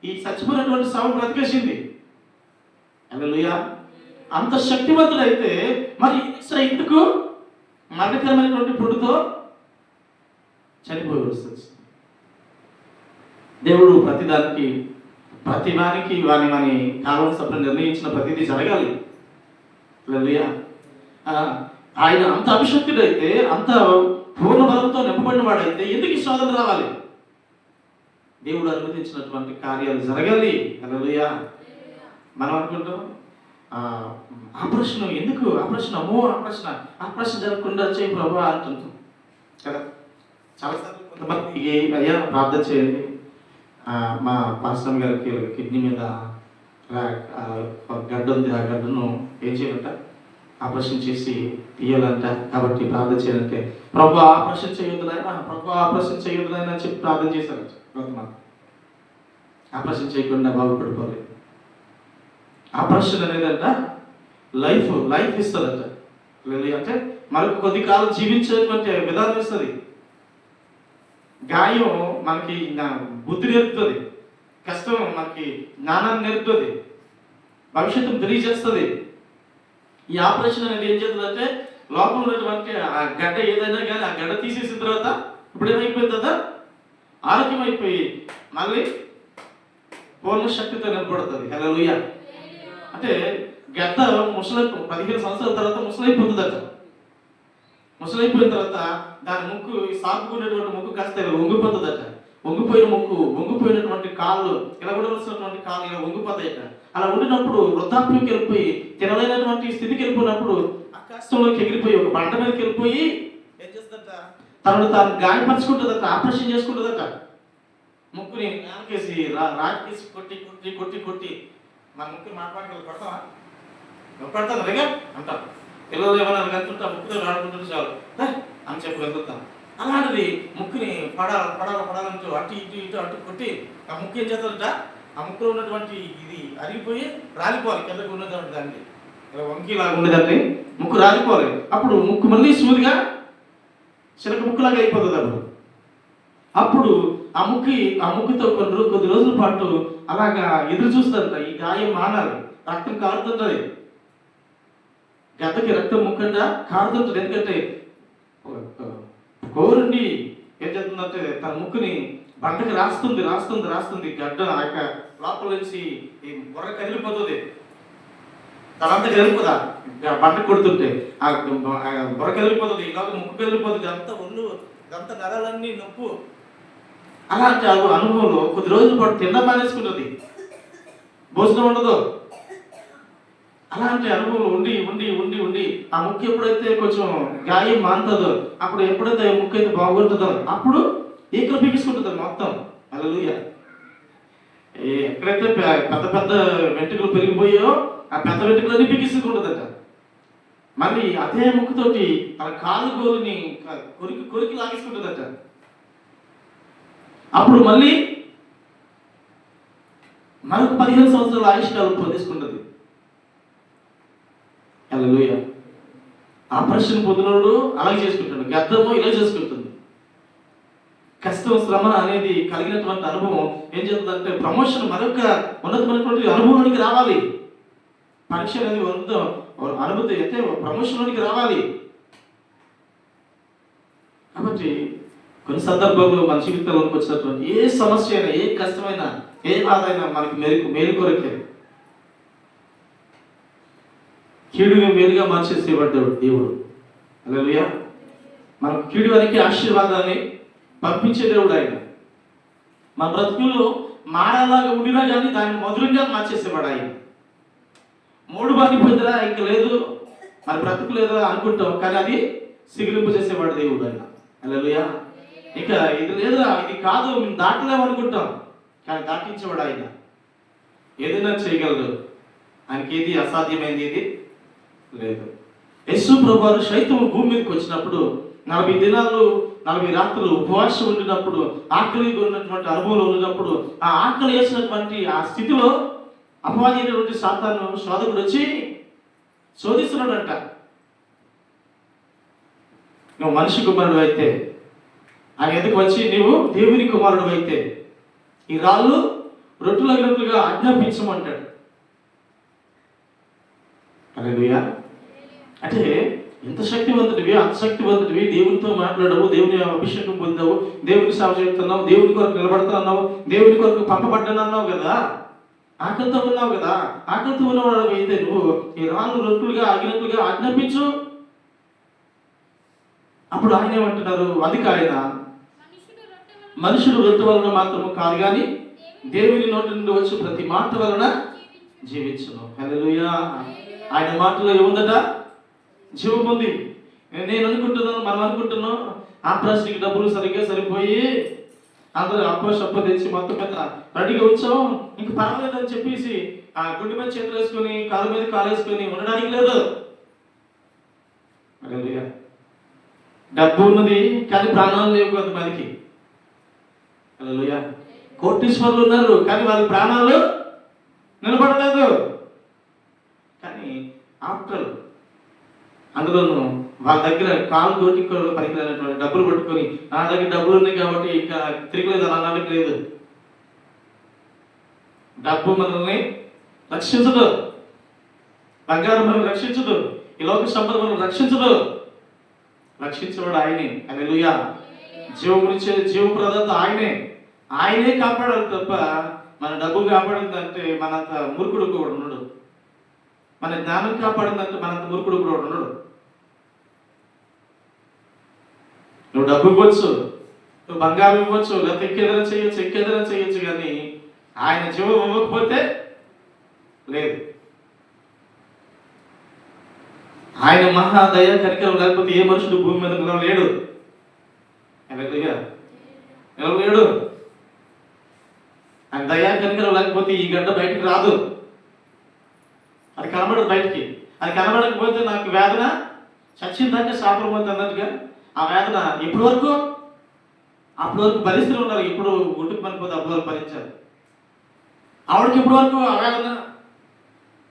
ఈ చచ్చిపోయినటువంటి శవం బ్రతికేసింది. హల్లెలూయా. అంత శక్తివంతుడైతే మరి ఎందుకు మరణకరమైనటువంటి పుట్టుతో చనిపోయి వస్తుంది? దేవుడు ప్రతి వానికి వాని కావాల్సిన నిర్ణయించిన ప్రతిదీ జరగాలి. హల్లెలూయా. ఆయన అంత అభిషక్తుడైతే, అంత పూర్ణ బలంతో నింపబడిన వాడైతే ఎందుకు ఈ శోధన రావాలి? దేవుడు అనుమతించినటువంటి కార్యాలు జరగాలి. హల్లెలూయా. మనం అనుకుంటాం ఆపరేషన్ ఎందుకు, ఆపరేషన్ జరగకుండా చేయి ప్రభు అంటుంటాం కదా. చాలాసార్లు కొంతమంది అయ్యా ప్రార్థన చేయండి, మా పాస్టర్ గారికి కిడ్నీ మీద గడ్డ ఉంది, ఆ గడ్డను ఏం చేయాలంట, ఆపరేషన్ చేసి తీయాలంట, కాబట్టి ప్రార్థన చేయాలంటే ప్రభు ఆపరేషన్ చేయొద్దునైనా అని చెప్పి ప్రార్థన చేశారంట. కొంతమంది ఆపరేషన్ చేయకుండా బాగుపడిపోలేదు. Operation అనేదంట life ఇస్తుందంట. అంటే మనకు కొద్ది కాలం జీవించేటువంటి విధానం ఇస్తుంది. గాయం మనకి బుద్ధి నేర్పుతుంది, కష్టం మనకి జ్ఞానాన్ని నేర్పుతుంది, భవిష్యత్తును తెలియజేస్తుంది. ఈ ఆపరేషన్ అనేది ఏం చేస్తుందంటే లోపల ఉన్నటువంటి ఆ గడ్డ ఏదైనా కానీ ఆ గడ్డ తీసేసిన తర్వాత ఇప్పుడు ఏమైపోయింది కదా, ఆరోగ్యం అయిపోయి మళ్ళీ పూర్ణ శక్తితో నిలబడుతుంది. హల్లెలూయా. అంటే గడ్డ 15 సంవత్సరాల తర్వాత ముసలైపోతుందట. ముసలైపోయిన తర్వాత దాని ముక్కు, సాపుకునేటువంటి ముక్కు కాస్త వంగిపోతుందట. వంగిపోయినటువంటి కాళ్ళు, ఇలా ఉండవలసినటువంటి కాళ్ళు ఇలా వంగిపోతాయట. అలా ఉండినప్పుడు వృద్ధాప్యంకి వెళ్ళిపోయి తినలేనటువంటి స్థితికి వెళ్ళిపోయినప్పుడు ఆకాశంలోకి ఎగిరిపోయి ఒక బండ మీదకి వెళ్ళిపోయి ఏం చేస్తుందట, తాను గాయపరుచుకుంటుందట, ఆపరేషన్ చేసుకుంటుందట. ముక్కుని నాకేసి రాకేసి కొట్టి మన ముక్కుని మాట్లాడగల పడతావా, పడతాను రేగా అంటారు. పిల్లలు ఏమైనా వెళ్తుంటా ముక్కుతో ఆడుకుంటుంటే చాలు అని చెప్పి వెళ్తుంటాం. అలాంటిది ముక్కుని పడాలంటూ అటు ఇటు కొట్టి ఆ ముక్కు ఏం చేస్తుందట, ఆ ముక్కులో ఉన్నటువంటి ఇది అరిగిపోయి రాలిపోవాలి, కిందకు ఉన్నటువంటి దాన్ని వంకిలాగా ఉండేదాన్ని ముక్కు రాలిపోవాలి. అప్పుడు ముక్కు మళ్ళీ సూదిగా చిలక ముక్కులాగా అయిపోతుంది. అప్పుడు ఆ ముక్కుతో కొద్ది రోజుల పాటు అలాగా ఎదురు చూస్తుందంట. ఈ గాయం మానాలి, రక్తం కారుతుంటది, గద్దకి రక్తం ముక్కంట కారుతుంటది. ఎందుకంటే కోరుండి ఏం చేస్తుందంటే తన ముక్కుని బండకి రాస్తుంది గడ్డ లోపల నుంచి బుర్ర కదిలిపోతుంది. తనంతా కదిలిపోదా బండకు కొడుతుంటే ఆ బుర్ర కదిలిపోతుంది, ఇలాగ ముక్కు కదిలిపోతుంది, అంత నరాలన్నీ నొప్పు. అలాంటి అనుభవంలో కొద్ది రోజుల పాటు తిన్న మానేసుకుంటుంది, భోజనం ఉండదు. అలాంటి అనుభవం ఉండి ఆ ముక్కు ఎప్పుడైతే కొంచెం గాయం మానుతుందో, అప్పుడు ఎప్పుడైతే ముక్కు అయితే బాగుంటుందో అప్పుడు ఈకలు పీకించుకుంటుంది మొత్తం. హల్లెలూయా. ఎక్కడైతే పెద్ద వెంట్రుకలు పెరిగిపోయాయో ఆ పెద్ద వెంట్రుకలన్నీ పీకించుకుంటుందట. మళ్ళీ అదే ముక్కుతోటి తన కాలు గోరుని కొరికి లాగేసుకుంటుందట. అప్పుడు మళ్ళీ మరొక 15 సంవత్సరాల ఆయుష్కాలం పొందేసుకుంటుంది. హల్లెలూయా. ఆపరేషన్ పొందినోడు అలాగే చేసుకుంటాడు, గద్దము ఇలా చేసుకుంటుంది. కష్టం శ్రమ అనేది కలిగినటువంటి అనుభవం ఏం చేస్తుందంటే ప్రమోషన్ మరొక ఉన్నతమైనటువంటి అనుభవానికి రావాలి. పరీక్ష అనేది అనుభూతి అయితే ప్రమోషన్లోనికి రావాలి. కాబట్టి కొన్ని సందర్భంలో మన జీవితంలోకి వచ్చినటువంటి ఏ సమస్య అయినా, ఏ కష్టమైనా, ఏ బాధ అయినా మనకి మేలు కొరకే, కీడుని మేలుగా మార్చేసేవాడు దేవుడు. హల్లెలూయా. మనకు కీడు వరకు ఆశీర్వాదాన్ని పంపించే దేవుడు ఆయన. మన బ్రతుకుల్లో మారాలాగా ఉండినా కానీ దాన్ని మధురంగా మార్చేసేవాడు ఆయన. మూడు బారిపోయిందిరా ఇంక లేదు మన బ్రతుకు లేదా అనుకుంటాం, కానీ అది సిగిలింపు చేసేవాడు దేవుడు ఆయన. హల్లెలూయా. ఇక ఇది లేదా, ఇది కాదు మేము దాటలేము అనుకుంటాం, కానీ దాటించేవాడు ఆయన. ఏదైనా చేయగలడు. ఆయనకి ఏది అసాధ్యమైంది ఏది లేదు. యేసు ప్రభువారు సైతం భూమి మీదకి వచ్చినప్పుడు 40 దినాలు 40 రాత్రులు ఉపవాసం ఉండినప్పుడు, ఆకలి ఉన్నటువంటి అనుభవంలో ఉన్నప్పుడు, ఆ ఆకలి వేసినటువంటి ఆ స్థితిలో అపవాది అయినటువంటి సాతాను శోధకుడు వచ్చి శోధిస్తున్నాడంట. నువ్వు మనిషి కుమారుడు అయితే, ఆయన ఎందుకు వచ్చి నీవు దేవుని కుమారుడు అయితే ఈ రాళ్ళు రొట్టెలగినట్లుగా ఆజ్ఞాపించమంటాడు. హల్లెలూయా. అంటే ఎంత శక్తివంతుడివి, అంత శక్తివంతుడివి, దేవునితో మాట్లాడవు, దేవుని అభిషేకం పొందావు, దేవుని సేవ చేస్తున్నావు, దేవుని కొరకు నిలబడుతున్నావు, దేవుని కొరకు పంపబడ్డానన్నావు కదా, ఆకలితో ఉన్నావు కదా. ఆకలితో ఉన్నవాడు అయితే నువ్వు ఈ రాళ్ళు రొట్టెలుగా ఆగినట్లుగా ఆజ్ఞాపించు. అప్పుడు ఆయన ఏమంటున్నారు, అది ఆయన మనుషుడు రొట్టె వలన మాత్రము కాదు కానీ దేవుని నోటి నుండి వచ్చి ప్రతి మాట వలన జీవించును. హల్లెలూయా. ఆయన మాటలో ఏముందట? జీవం ఉంది. నేను అనుకుంటున్నాను, మనం అనుకుంటున్నాం ఆపరేషన్కి డబ్బులు సరిగ్గా సరిపోయి అందరూ అప్ప తెచ్చి మొత్తం పెద్ద రెడీగా వచ్చాం, ఇంక పర్వాలేదని చెప్పేసి ఆ గుండె మీద చేతులు వేసుకొని కాలు మీద కాలు వేసుకొని ఉండడానికి లేదు. హల్లెలూయా. డబ్బు ఉన్నది కానీ ప్రాణాలు లేవు కొంతమందికి. హల్లెలూయా. కోటీశ్వరులు ఉన్నారు కానీ వాళ్ళ ప్రాణాలు నిలబడలేదు. కానీ ఆఫ్టర్ అందులోనూ వాళ్ళ దగ్గర కాలు కోటి పనికిరానటువంటి డబ్బులు పట్టుకొని నా దగ్గర డబ్బులు ఉన్నాయి కాబట్టి ఇక తిరగలేదు అనడానికి లేదు. డబ్బు మనల్ని రక్షించదు, బంగారం మనల్ని రక్షించదు, ఈ లోక సంపద మనల్ని రక్షించదు. రక్షించేవాడు ఆయనే. హల్లెలూయా. జీవమునిచ్చే జీవ ప్రదాత ఆయనే. ఆయనే కాపాడాలి తప్ప మన డబ్బు కాపాడిందంటే మనంత మూర్ఖుడు కూడా ఉండడు. మన జ్ఞానం కాపాడిందంటే మనంత మూర్ఖుడు కూడా ఉండడు. నువ్వు డబ్బు ఇవ్వచ్చు, నువ్వు బంగారం ఇవ్వచ్చు, లేకపోతే ఇంకేదైనా చేయొచ్చు కానీ ఆయన జీవం ఇవ్వకపోతే లేదు. ఆయన మహాదయ కనికరం లేకపోతే ఏ మనుషుడు భూమి మీద నిలవలేడు. నిలవలేడు. ఆయన దయా కనికరం లేకపోతే ఈ గడ్డ బయటికి రాదు. అది కనబడదు బయటికి. అది కనబడకపోతే నాకు వేదన చచ్చిందంటే శాపం ఉంది అన్నట్టుగా ఆ వేదన ఎప్పటి వరకు భరిస్తూ ఉన్నారు. ఇప్పుడు గుడ్డుకు పనిపోతే అప్పటి వరకు భరించారు. ఆవిడకి ఇప్పటి వరకు ఆ వేదన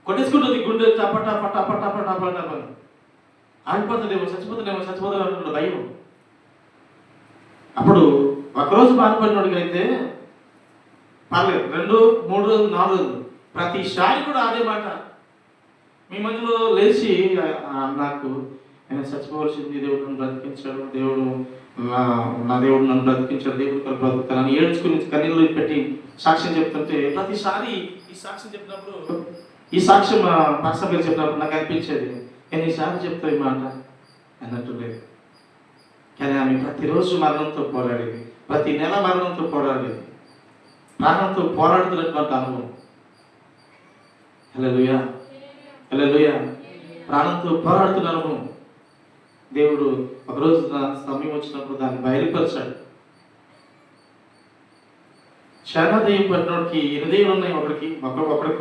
కొట్టేసుకుంటుంది. గుండె టపట పట పట పట పట ఆగిపోతుందేమో, చచ్చిపోతుందేమో అనుకుంటుంది భయం. అప్పుడు ఒకరోజు బాధపడినోడికి అయితే పర్లేదు, 2, 3 రోజులు, 4 రోజులు ప్రతిసారి కూడా అదే మాట మీ మధ్యలో లేచి నాకు ఆయన చచ్చిపోవలసింది, దేవుడు నన్ను బ్రతికించాడు, నా దేవుడు నన్ను బ్రతికించాడు, దేవుడు కొరకు బ్రతుకుతానని ఏడ్చుకుని కన్నీళ్ళు పెట్టి సాక్ష్యం చెప్తుంటే ప్రతిసారి ఈ సాక్ష్యం చెప్పినప్పుడు, ఈ సాక్ష్యం పాస్టర్ గారు చెప్పినప్పుడు నాకు అనిపించేది, ఎన్నిసార్లు చెప్తావు ఈ మాట అన్నట్టు లేదు. కానీ ఆమె ప్రతిరోజు మరణంతో పోరాడేది, ప్రతి నెల మరణంతో పోరాడేది, ప్రాణంతో పోరాడుతున్నటువంటి అనుభవం. హల్లెలూయా. హల్లెలూయా. ప్రాణంతో పోరాడుతున్న అనుభవం. దేవుడు ఒకరోజు సమయం వచ్చినప్పుడు దాన్ని బయలుపరిచాడు. చాలా దెయ్యం పట్టినోడికి 8 దెయ్యాలు ఉన్నాయి. ఒకరికి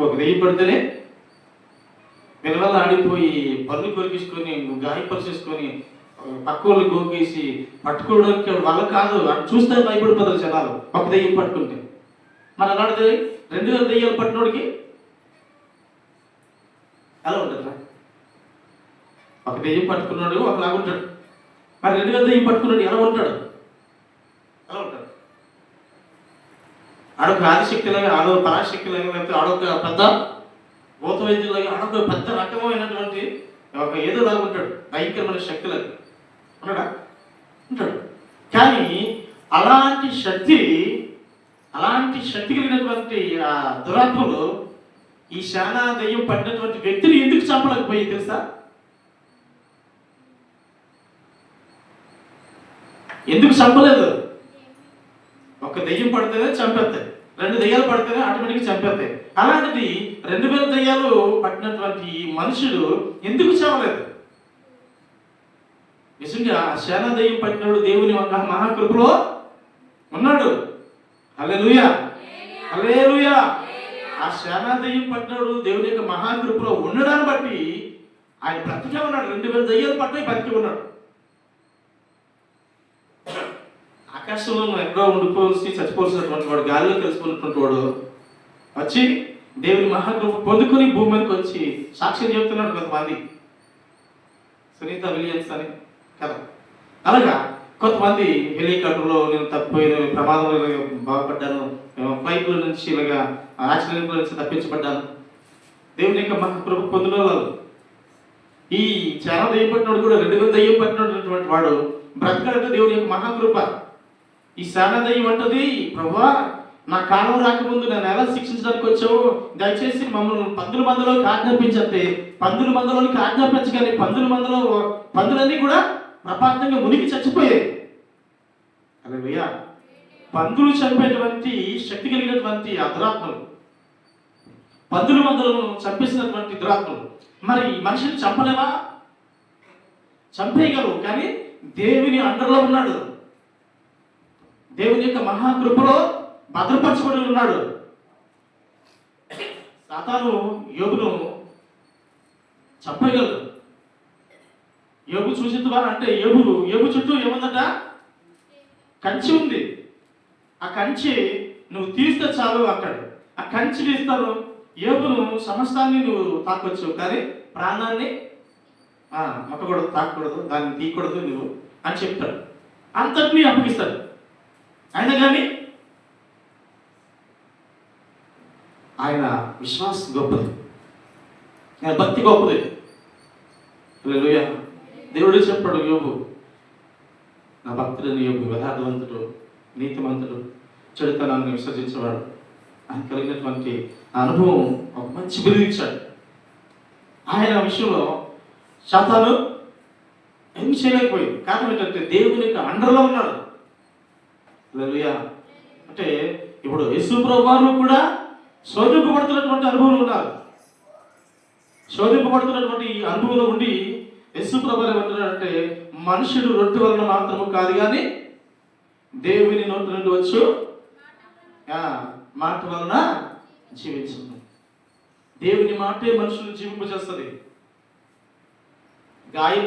ఒక దెయ్యం పడితేనే పిల్లలు ఆడిపోయి పళ్ళు కొరికించుకొని గాయపరిచేసుకొని పక్కోళ్ళు గోకేసి పట్టుకోవడానికి వల్ల కాదు. అటు చూస్తే భయపడిపోతారు జనాలు ఒక దెయ్యం పట్టుకుంటే. మరి అలాంటిది 2000 దెయ్యాలు పట్టినోడికి ఎలా ఉంటుంది? ఒక దెయ్యం పట్టుకున్నాడు ఒకలాగా ఉంటాడు. మరి 2000 దెయ్యం పట్టుకున్నాడు ఎలా ఉంటాడు? ఆడొక ఆదిశక్తిలాగా, ఆడో పరాశక్తిలాగా, లేకపోతే ఆడొక పెద్ద భూత వైద్యులాగా, ఆడొక పెద్ద రకమైనటువంటి ఒక ఏదో లాగా ఉంటాడు, భయంకరమైన శక్తిలాగా ఉంటాడు. కానీ అలాంటి శక్తి కలిగినటువంటి ఆ దురాత్మలు ఈ శానా దెయ్యం పడినటువంటి వ్యక్తిని ఎందుకు చంపలేకపోయి తెలుసా? ఎందుకు చంపలేదు? ఒక దెయ్యం పడితేనే చంపేస్తాయి, 2 దెయ్యాలు పడితేనే ఆటోమేటిక్గా చంపేస్తాయి. అలాంటిది 2000 దెయ్యాలు పట్టినటువంటి మనుషుడు ఎందుకు చావలేదు? నిజంగా శానా దెయ్యం పట్టినప్పుడు దేవుని మహాకృపలో ఉన్నాడు. హల్లెలూయా. హల్లెలూయా. ఆ శ్యామాదయ్యం పట్టినోడు దేవుని యొక్క మహాకృపలో ఉండడాన్ని బట్టి ఆయన బ్రతికే ఉన్నాడు. 2000 దయ్యాలు పట్టిన బతికి ఉన్నాడు. ఆకాశంలో ఎక్కడో ఉండిపోసి చచ్చిపోవాల్సినటువంటి వాడు, గాలిలో కలిసిపోయినటువంటి వాడు వచ్చి దేవుని మహాకృప పొందుకొని భూమి మీదకి వచ్చి సాక్ష్యం చెప్తున్నాడు కొంతమంది. సునీత విలియమ్స్ అని కదా. అలాగా కొంతమంది హెలికాప్టర్లో నేను తప్పిపోయిన ప్రమాదంలో బాగుపడ్డాను, ఫ్లైట్లో నుంచి ఇలాగా యాక్సిడెంట్లో నుంచి తప్పించబడ్డాను, దేవుని యొక్క మహాకృప పొందిన వాళ్ళు. ఈ చాలా దయ్యం పట్టినోడు కూడా 2000 దయ్యం పట్టినటువంటి వాడు బ్రతకాలంటే దేవుని యొక్క మహాకృప. ఈ శానా దయ్యం అంటది, ప్రభువా నా కాలం రాకముందు నన్ను ఎలా శిక్షించడానికి వచ్చావు, దయచేసి మమ్మల్ని పందుల మందలోకి ఆజ్ఞాపించంటే పందుల మందలోకి ఆజ్ఞాపించగానే పందులన్నీ కూడా ప్రపాతంగా మునిగి చచ్చిపోయాయి. హల్లెలూయా. పందులు చనిపోయేటువంటి శక్తి కలిగినటువంటి ఆ దురాత్మలు, పందుల మందలను చంపేసినటువంటి దురాత్మలు. మరి మనిషిని చంపలేవా? చంపేయగలవు, కానీ దేవుని అండర్లో ఉన్నాడు, దేవుని యొక్క మహాకృపలో భద్రపరచబడి ఉన్నాడు. సాతాను యోబును చంపగలడు. యోబు చూసిద్దువా అంటే యోబు చుట్టూ ఏముందట? కంచి ఉంది. ఆ కంచి నువ్వు తీస్తే చాలు అంటాడు. ఆ కంచి తీస్తాను, యోబును సమస్తాన్ని నువ్వు తాకొచ్చు, కానీ ప్రాణాన్ని మొక్కకూడదు, తాకూడదు, దాన్ని తీయకూడదు నువ్వు అని చెప్తాడు. అంతటినీ అప్పగిస్తాడు. అయినా కానీ ఆయన విశ్వాసం గొప్పది, ఆయన భక్తి గొప్పది. హల్లెలూయా. దేవుడే చెప్పాడు, యోబు నా భక్తుడని యోబు యథార్థవంతుడు, నీతిమంతుడు, చెడుతనాన్ని విసర్జించేవాడు. ఆయన కలిగినటువంటి అనుభవం ఒక మంచి బిరుదు ఇచ్చాడు. ఆయన విషయంలో శాతాను ఏం చేయలేకపోయింది. కారణం ఏంటంటే దేవుని యొక్క అండర్లో ఉన్నాడు. హల్లెలూయా. అంటే ఇప్పుడు యేసు ప్రభువు కూడా శోధింపబడుతున్నటువంటి అనుభవంలో ఉన్నారు. శోధింపబడుతున్నటువంటి అనుభవంలో ఉండి యేసు ప్రభువు ఏమంటున్నాడంటే, మనుషుడు రొట్టె వలన మాత్రము కాదు కానీ దేవుని నోటి నుండి వచ్చు మాట వలన జీవించుంది. దేవుని మాటే మనుషులు జీవింపజేస్తుంది. గాయం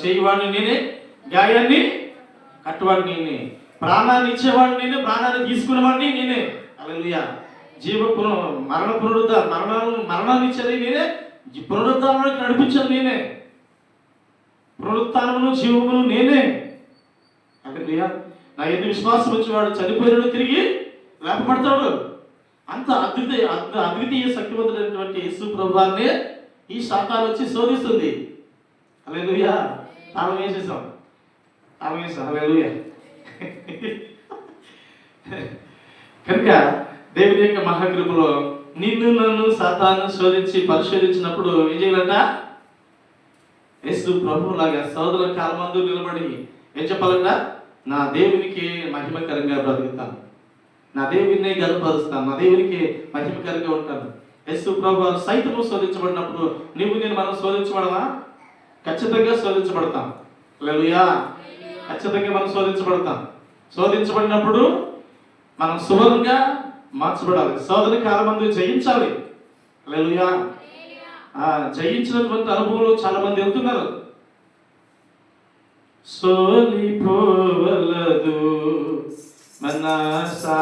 చేయవాడిని నేనే, గాయాన్ని కట్టువాడిని నేనే, ప్రాణాన్ని ఇచ్చేవాడిని నేనే, ప్రాణాన్ని తీసుకునేవాడిని నేనే. హల్లెలూయా. మరణాన్ని ఇచ్చేది నేనే, పునరుద్ధానానికి నడిపించేది నేనే, పునరుత్థానమును జీవమును నేనే. హల్లెలూయా. నా యందు విశ్వాసం వచ్చేవాడు చనిపోయినడు తిరిగి లేపబడతాడు. అంత అద్వితీయ శక్తివంతుడైనటువంటి యేసు ప్రభువాన్ని ఈ శాతాలు వచ్చి శోధిస్తుంది. హల్లెలూయా. తాళం వేసేసాం. హల్లెలూయా. కనుక దేవుని యొక్క మహాకృపలో నిన్ను నన్ను సాతాను శోధించి పరిశోధించినప్పుడు ఏం చేయాలంట? యేసు ప్రభువులాగా సోదరుల కాలమందు నిలబడి ఏం చెప్పాలంట? నా దేవునికి మహిమకరంగా బ్రతుకుతాను, నా దేవుని గర్వపరుస్తాను, నా దేవునికి మహిమకరంగా ఉంటాను. యేసు ప్రభు సైతము శోధించబడినప్పుడు నేను మనం శోధించబడవా? ఖచ్చితంగా శోధించబడతాం. హల్లెలూయా. ఖచ్చితంగా మనం శోధించబడతాం. శోధించబడినప్పుడు మనం సులభంగా మార్చబడాలి. శోధన కాలమందు జయించాలి. హల్లెలూయా. జయించినటువంటి అనుభవంలో చాలా మంది వెళ్తున్నారు. సోలిపోవలదు మనసా,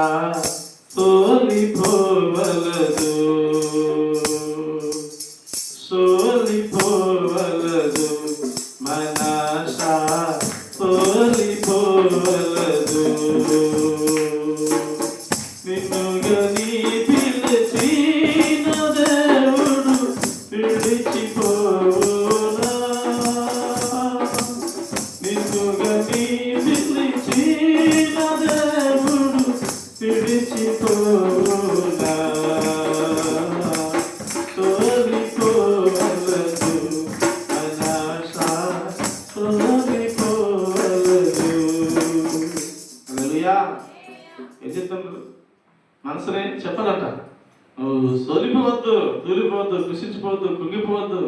సోలిపోవలదు, సోలిపోవలదు మనసా, సోలిపోవలదు. నిన్నుగని పిలిచిన దేవుడు విడిచిపోవునా, నిన్నుగని పిలిచిన దేవుడు విడిచిపోవునా, తోలిపోవలదు మనసా, తోలిపోవలదు. హల్లెలూయా. ఏం చెప్తున్నారు? మనసునే చెప్పాలంట, నువ్వు సోలిపోవద్దు, తూలిపోవద్దు, కృషించిపోవద్దు, కృంగిపోవద్దు.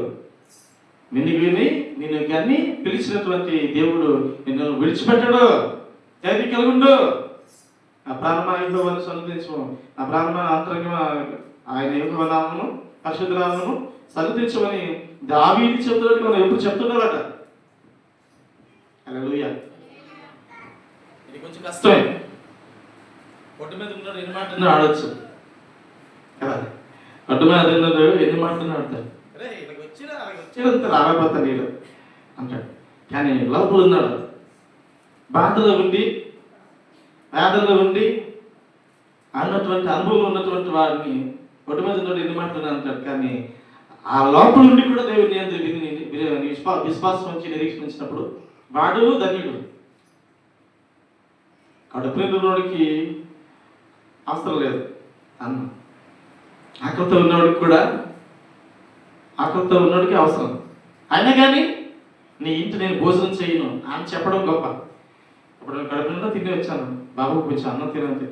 నిన్ను కానీ పిలిచినటువంటి దేవుడు నిన్ను విడిచిపెట్టాడు. ధైర్యం కలుగుండు. నా ప్రాణమా ఇంట్లో వాళ్ళు సొంతించు, నా ప్రాణమా అంతరంగమా ఆయన యొక్క నామమును పరిశుద్ధ నామమును సన్నిధించమని దావీదు చెప్తున్నట్టు మనం ఎప్పుడు చెప్తున్నారట. హల్లెలూయా. ఇది కొంచెం కష్టమే. పొట్టు మీద ఉన్నాడు ఎన్ని మాటలు ఆడవచ్చు కదా, పొట్టు మీద ఉన్నాడు ఎన్ని మాటలు ఆడతారు, అరే ఇలాగ వచ్చేదంత రాకపోతా నీళ్ళు అంటాడు. కానీ లోపల ఉన్నాడు, బాధలో ఉండి వేదనలో ఉండి అన్నటువంటి అనుభవం ఉన్నటువంటి వాడిని పొట్టు మీద ఉన్నాడు ఎన్ని మాటలు అంటాడు. కానీ ఆ లోపల నుండి కూడా దేవుని విశ్వాసం నుంచి నిరీక్షించినప్పుడు వాడు ధన్యుడు. కడుపు నిండినోడికి అవసరం లేదు అన్న, ఆకలితో ఉన్నవాడికి కూడా ఆకలితో ఉన్నవాడికి అవసరం. అయినా కానీ నీ ఇంటి నేను భోజనం చేయను అని చెప్పడం గొప్ప. ఇప్పుడు నేను కడుపు నిండా తిని వచ్చాను, బాబు కొంచెం అన్నం తినంటే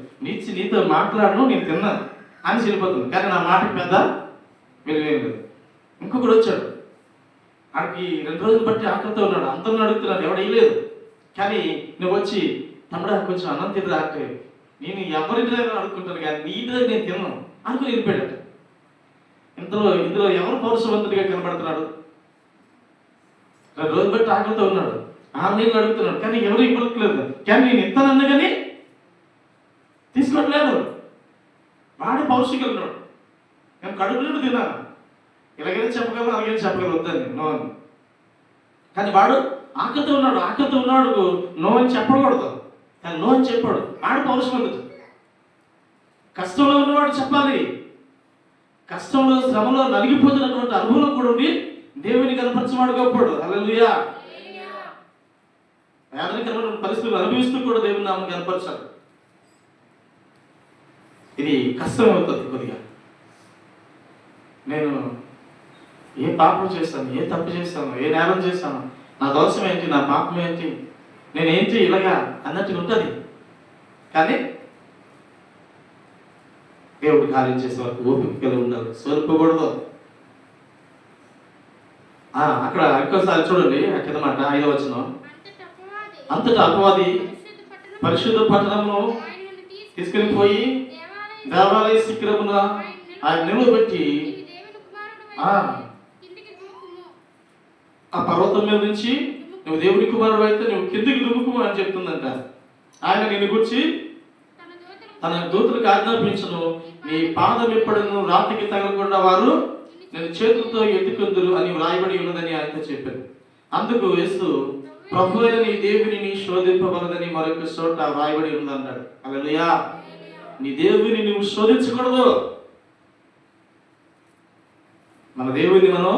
నీతో మాట్లాడను, నేను తిన్నాను అని చెల్లిపోతుంది. కానీ నా మాటకి పెద్ద విలువేం లేదు. ఇంకొకడు వచ్చాడు, ఆడికి 2 రోజులు బట్టి ఆకలితో ఉన్నాడు, అందరిని అడుగుతున్నాడు, ఎవడు వేయలేదు. కానీ నువ్వు వచ్చి తమ్ముడా కొంచెం అన్నం తినరా అంటే నేను ఎవరింటి దగ్గర అడుగుతుంటాను కానీ నీ ఇంటి దగ్గర నేను తిన్నాను అనుకుని వెళ్ళిపోయాడు. ఇందులో ఎవరు పౌరుషవంతుడిగా కనబడుతున్నాడు? 2 రోజులు బట్టి ఆకలితో ఉన్నాడు, 6 నీళ్ళు అడుగుతున్నాడు, కానీ ఎవరు ఇవ్వట్లేదు. కానీ నేను ఇస్తానన్నా కానీ తీసుకోవట్లేదు. వాడు పౌరుషంగా ఉన్నాడు, నేను కడుపు నుండి తిన్నాను, ఇలాగైనా చెప్పగలను అలాగైనా చెప్పగలను వద్దని నో అని. కానీ వాడు ఆకలితో ఉన్నాడు నో అని చెప్పకూడదు, కానీ నో అని చెప్పాడు. వాడు పౌరుషవంతుడు. కష్టంలో ఉన్నవాడు చెప్పాలి. కష్టంలో శ్రమలో నలిగిపోతున్నటువంటి అనుభవం కూడా ఉండి దేవుని కనపరచవాడు గొప్పడు. హల్లెలూయా. వేదనకరమైన పరిస్థితులు అనుభవిస్తూ కూడా దేవుని నామం కనపరచాలి. ఇది కష్టం అవుతుంది కొద్దిగా. నేను ఏ పాపం చేశాను, ఏ తప్పు చేశాను, ఏ నేరం చేశాను, నా దోషం ఏంటి, నా పాపం ఏంటి, నేనేంటి ఇలాగా అన్నట్టుగా ఉంటుంది. కానీ దేవుడు కార్యం చేసే వరకు ఓపిక కలిగి ఉండాలి, సోలిపోకూడదు. అక్కడ ఇంకోసారి చూడండి, కింద మాట 5వ వచనం. అంతటా అపవాది పరిశుద్ధ పట్టణమును తీసుకుని పోయి దేవాలయ శిఖరమున ఆయన నిలబెట్టి ఆ పర్వతం మీద నుంచి నువ్వు దేవుని కుమారుడు అయితే నువ్వు కిందికి దుమ్ముకు అని చెప్తుందంట. ఆయన నిన్ను గురించి తన దూతలకు ఆజ్ఞాపించును, నీ పాదం ఎప్పుడను రాతికి తగలకుండా వారు నేను చేతులతో ఎత్తుకుందురు అని వ్రాయబడి ఉన్నదని ఆయనతో చెప్పారు. అందుకు యేసు ప్రభు అయిన నీ దేవుని శోధింపబలదని మరొక చోట వ్రాయబడి ఉందన్నాడు. హల్లెలూయా. నీ దేవుని నువ్వు శోధించకూడదు. మన దేవుని మనం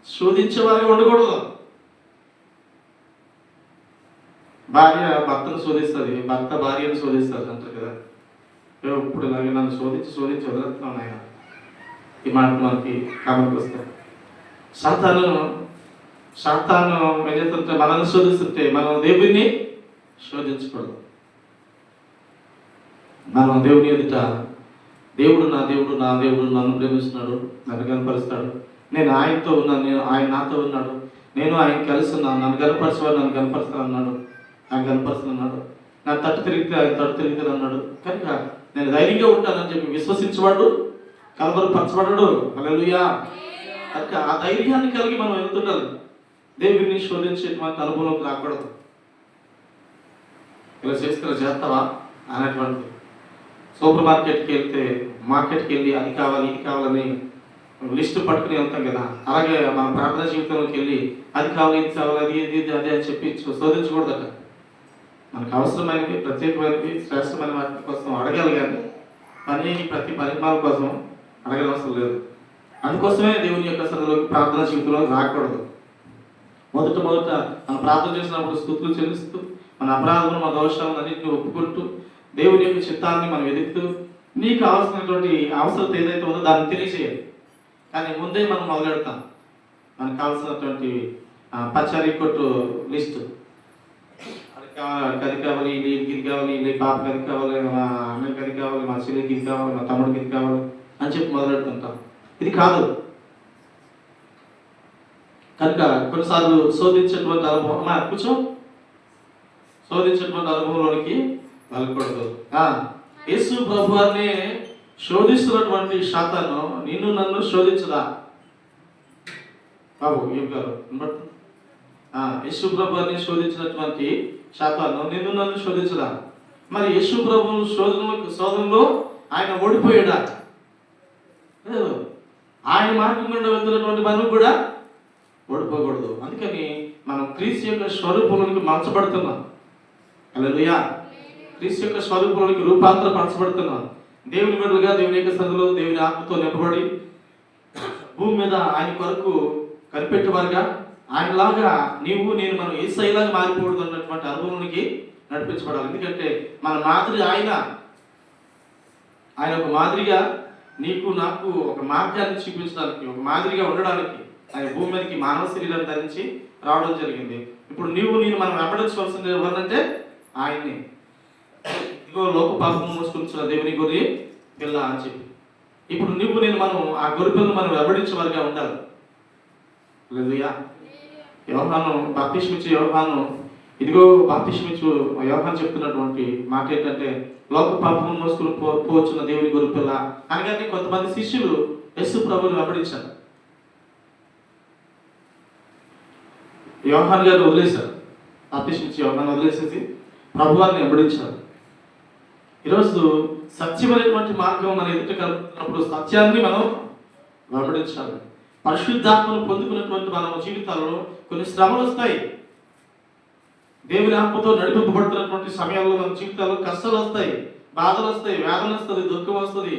శోధించే వారిగా ఉండకూడదు. భార్య భర్తను శోధిస్తుంది, భర్త భార్యను శోధిస్తుంది అంటారు కదా. ఇప్పుడు ఇలాగే నన్ను శోధించి వదిలేస్తున్నాను ఆయన. ఈ మాట మనకి కామెంట్కి వస్తాయి. సాతాను ఏం చేస్తుంటే మనల్ని శోధిస్తుంటే మనం దేవుడిని శోధించకూడదు. మనం దేవుని ఎదుట దేవుడు నా దేవుడు నన్ను ప్రేమిస్తున్నాడు, నన్ను కనపరుస్తాడు, నేను ఆయనతో ఉన్నాను, ఆయన నాతో ఉన్నాడు, నేను ఆయన కలిసి ఉన్నాను, నన్ను కనపరిచేవాడు నన్ను కనపరుస్తాను అన్నాడు, ఆయన కనపరుస్తున్నాడు, నా తట్టు తిరిగితే ఆయన తట్టు తిరిగితే అన్నాడు. కనుక నేను ధైర్యంగా ఉంటానని చెప్పి విశ్వసించేవాడు కలవరపరచబడడు. హల్లెలూయా. కనుక ఆ ధైర్యాన్ని కలిగి మనం వెళ్తుండాలి. దేవుడిని శోధించేటువంటి అనుభవం రాకూడదు. ఇలా చేస్తావా అనేటువంటి సూపర్ మార్కెట్కి వెళ్ళి అది కావాలి ఇది కావాలని లిస్టు పట్టుకుని వెళ్తాం కదా. అలాగే మన ప్రార్థన జీవితంలోకి వెళ్ళి అది కావాలి ఇది కావాలి అది అని చెప్పి శోధించకూడదట. మనకు అవసరమైనవి, ప్రత్యేకమైనవి, శ్రేష్టమైన వాటి కోసం అడగాలి, కానీ ప్రతి పరిమాణం కోసం అడగడం అవసరం లేదు. అందుకోసమే దేవుని యొక్క సన్నిధిలోకి ప్రార్థన జీవితంలో రాకూడదు. మొదట మనం ప్రార్థన చేసినప్పుడు స్తుతులు చెల్లిస్తూ మన అపరాధములు మన దోషాలను అన్నింటినీ ఒప్పుకుంటూ దేవుని యొక్క చిత్తాన్ని మనం ఎదుగుతూ నీకు కావాల్సినటువంటి అవసరం ఏదైతే ఉందో దాన్ని తెలియజేయాలి. కానీ ముందే మనం మొదలెడతాం. మనకు కావాల్సినటువంటి పచారీ కొట్టు లిస్టు, అది కావాలి, ఇది కావాలి, ఇది పాపకి అది కావాలి, మా అన్నకి అది కావాలి, మా చెల్లికి ఇది కావాలి, మా తమ్ముడికి ఇది కావాలి అని చెప్పి మొదలెడుతుంటాం. ఇది కాదు. కనుక కొన్నిసార్లు శోధించేటువంటి అనుభవం శోధించేటువంటి అనుభవంలోనికి వెళ్ళకూడదు. యేసు ప్రభువాన్ని శోధిస్తున్నటువంటి శాతాను నిన్ను నన్ను శోధించదా? బాబు ఏం గారు యేసు ప్రభుని శోధించినటువంటి శాతాను నిన్ను నన్ను శోధించదా? మరి యేసు ప్రభు శోధనలో ఆయన ఓడిపోయాడా? లేదు. ఆయన మార్గం గుండా వెళ్తున్నటువంటి మనం కూడా ఓడిపోకూడదు. అందుకని మనం క్రీస్తు యొక్క స్వరూపంలోనికి మార్చబడుతున్నాం. హల్లెలూయా. క్రీస్తు యొక్క స్వరూపంలోనికి రూపాంతరపరచబడుతున్నాం. దేవుని బిడ్డలుగా దేవుని యొక్క సన్నిధిలో దేవుని ఆత్మతో నింపబడి భూమి మీద ఆయన కొరకు కనిపెట్టేవారుగా ఆయనలాగా నీవు నేను మనం యేసయ్యలాగా మారిపోవడం అన్నటువంటి అనుభవంలోనికి నడిపించబడాలి. ఎందుకంటే మన మాదిరి ఆయన ఒక మాదిరిగా నీకు నాకు ఒక మార్గాన్ని చూపించడానికి, ఒక మాదిరిగా ఉండడానికి ఆయన భూమి మీదకి మానవ శరీరాన్ని ధరించి రావడం జరిగింది. ఇప్పుడు నేను మనం వెంబడించవలసింది ఎవరంటే ఆయన్ని. ఇదిగో లోక పాపం మోసుకుంటున్న దేవుని గొర్రె పిల్ల అని చెప్పి ఇప్పుడు నేను మనం ఆ గొర్రె పిల్లను మనం వెంబడించేవారుగా ఉండాలి. హల్లెలూయా. యోహాను బాప్తిస్మిచ్చే యోహాను ఇదిగో బాప్తిస్మిచ్చు యోహాను చెప్తున్నటువంటి మాట ఏంటంటే లోక పాపం మోసుకుని పోవచ్చున్న దేవుని గొర్రె పిల్ల అనగానే కొంతమంది శిష్యులు యేసు ప్రభువుని వెంబడించారు. యోహాను గారిని వదిలేశారు. బాప్తిస్మిచ్చే యోహాను వదిలేసేసి ప్రభువాన్ని వెంబడించారు. ఈరోజు సత్యమైనటువంటి మార్గం మన ఎదుట కలుగుతున్నప్పుడు సత్యాన్ని మనం వెంబడించాలి. పరిశుద్ధాత్మను పొందుకున్నటువంటి మన జీవితాల్లో కొన్ని శ్రమలు వస్తాయి. దేవుని ఆత్మతో నడిపింపబడుతున్నటువంటి సమయాల్లో మన జీవితాల్లో కష్టాలు వస్తాయి, బాధలు వస్తాయి, వేదన వస్తుంది, దుఃఖం వస్తుంది.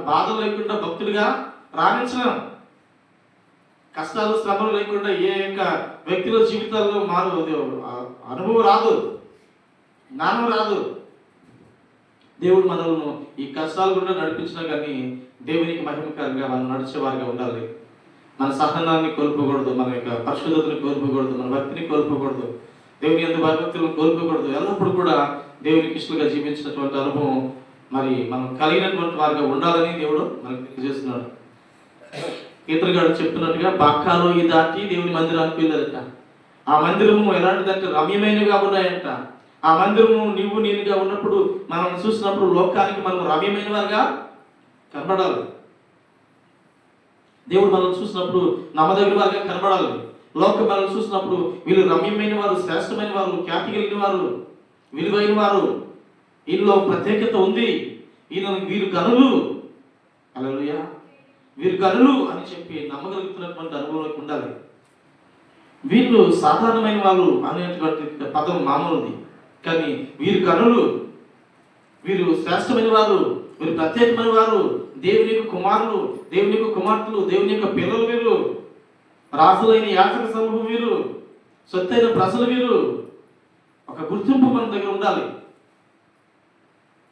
బాధలు లేకుండా భక్తులుగా రాణించలేం. కష్టాలు శ్రమలు లేకుండా ఏ యొక్క వ్యక్తిలో జీవితాల్లో అనుభవం రాదు, జ్ఞానం రాదు. దేవుడు మనల్ని ఈ కష్టాలు కూడా నడిపించినా కానీ దేవునికి మహిమకరంగా మనం నడిచేవారుగా ఉండాలి. మన సహనాన్ని కోల్పోకూడదు, మన యొక్క పరిశుద్ధతను కోల్పోకూడదు, మన భక్తిని కోల్పోకూడదు, దేవుని యందు భయభక్తులను కోల్పోకూడదు. ఎల్లప్పుడూ కూడా దేవునికి ఇష్టంగా జీవించినటువంటి అనుభవం మరి మనం కలిగినటువంటి వారిగా ఉండాలని దేవుడు మనకు తెలియజేస్తున్నాడు. కీర్తనగాడు చెప్తున్నట్టుగా బాకాలో ఈ దాటి దేవుని మందిరానికి వెళ్ళారట. ఆ మందిరము ఎలాంటిదంటే రమ్యమైనవిగా ఉన్నాయంట. ఆ మందిరము నీవు నేనుగా ఉన్నప్పుడు మనం చూసినప్పుడు లోకానికి మనం రమ్యమైన వారుగా కనబడాలి. దేవుడు మనల్ని చూసినప్పుడు నమ్మదగిన వారుగా కనబడాలి. లోకం మనల్ని చూసినప్పుడు వీళ్ళు రమ్యమైన వారు, శ్రేష్టమైన వారు, ఖ్యాతి కలిగిన వారు, విలువైన వారు, వీళ్ళలో ప్రత్యేకత ఉంది, వీరు గనులు, హల్లెలూయా, వీరు గనులు అని చెప్పి నమ్మగలుగుతున్నటువంటి అనుభవంలోకి ఉండాలి. వీళ్ళు సాధారణమైన వాళ్ళు అనేటువంటి పదం మామూలుది, కానీ వీరు గనులు, వీరు శ్రేష్టమైన వారు, వీరు ప్రత్యేకమైన వారు, దేవుని యొక్క కుమారులు, దేవుని యొక్క కుమార్తెలు, దేవుని యొక్క పిల్లలు, వీరు రాసులైన యాచక సమూహం, వీరు సొత్తైన ప్రజలు, వీరు ఒక గుర్తింపు మన దగ్గర ఉండాలి.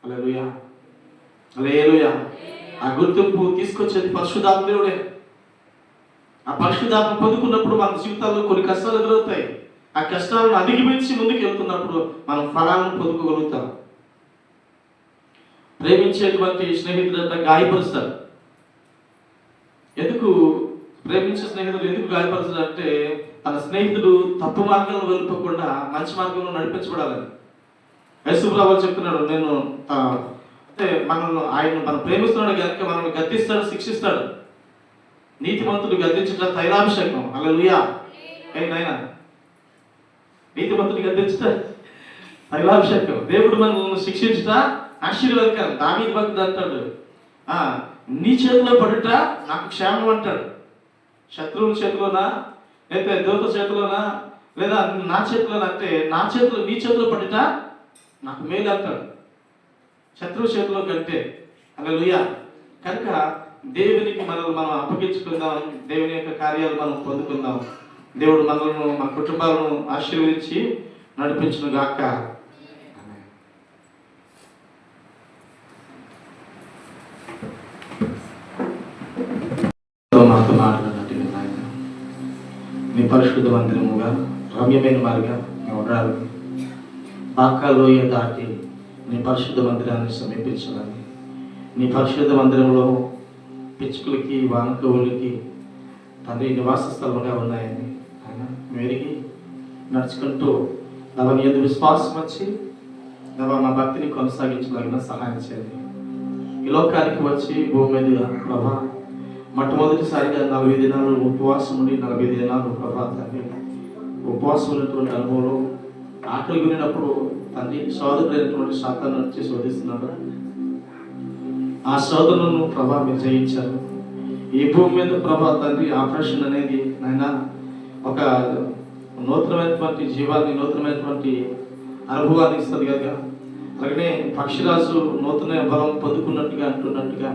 హల్లెలూయా, హల్లెలూయా. ఆ గుర్తింపు తీసుకొచ్చేది పరిశుద్ధాత్మ దేవుడే. ఆ పరిశుద్ధాత్మ పొందుకున్నప్పుడు మన జీవితాల్లో కొన్ని కష్టాలు ఎదురవుతాయి. ఆ కష్టాలను అధిగమించి ముందుకు వెళ్తున్నప్పుడు మనం ఫలాలను పొందుకోగలుగుతాం. ప్రేమించేటువంటి స్నేహితులంతా గాయపరుస్తారు. ఎందుకు ప్రేమించే స్నేహితులు ఎందుకు గాయపరుస్తారు అంటే తన స్నేహితుడు తప్పు మార్గంలో వెళ్ళిపోకుండా మంచి మార్గంలో నడిపించబడాలని. యేసు ప్రభువు చెప్తున్నాడు, నేను అంటే మనం ప్రేమిస్తున్నాడు కనుక మనల్ని గద్దిస్తాడు, శిక్షిస్తాడు. నీతిమంతుడు గద్దించుట తైలాభిషేకం. హల్లెలూయా. నాయనా, నీతిమంతుడు గద్దించుట తైలాభిషేకం. దేవుడు మనల్ని శిక్షించుట ఆశీర్వాదకరం. దావీదు భక్తుడు అంటాడు, నీ చేతిలో పడుట నాకు క్షేమం అంటాడు. శత్రువుల చేతిలోనా, లేదా దేవత చేతిలోనా, లేదా నా చేతిలోనా అంటే నీ చేతిలో పడుట నాకు మేలు అంటాడు, శత్రువు చేతిలో కంటే. హల్లెలూయా. కనుక దేవునికి మనల్ని మనం అప్పగించుకుందాం, దేవుని యొక్క కార్యాలు మనం పొందుకుందాం. దేవుడు మనల్ని, మన కుటుంబాలను ఆశీర్వదించి నడిపించును గాక. మాతో మాట్లాడినట్టు నాయన, నీ పరిశుద్ధ మందిరముగా రమ్యమైన వారిగా మేము ఉండాలని, బాకాలోయ దాటి నీ పరిశుద్ధ మందిరాన్ని సమీపించాలని. నీ పరిశుద్ధ మందిరంలో పిచ్చుకులకి, వానకవులకి తండ్రి నివాస స్థలంగా ఉన్నాయని ఆయన మేరికి నడుచుకుంటూ నవ నీ యందు విశ్వాసం వచ్చి మా భక్తిని కొనసాగించగలిగిన సహాయం చేయండి. ఈ లోకానికి వచ్చి భూమి మీద ప్రభా మొట్టమొదటిసారిగా 40 దినాలు ఉపవాసం ఉండి 40 దినాలు ప్రభా తండ్రి ఉపవాసం ఉన్నటువంటి అనుభవంలో ఆకలి కొనినప్పుడు తండ్రి సోదరుడైనటువంటి సాతాను వచ్చి శోధిస్తున్నాడు. ఆ శోధనను ప్రభా మీరు జయించారు. ఈ భూమి మీద ప్రభా తండ్రి ఆపరేషన్ అనేది నాయన ఒక నూతనమైనటువంటి జీవాన్ని, నూతనమైనటువంటి అనుభవాన్ని ఇస్తుంది కదా. అలాగనే పక్షిరాజు నూతన బలం పొందుకున్నట్టుగా అంటున్నట్టుగా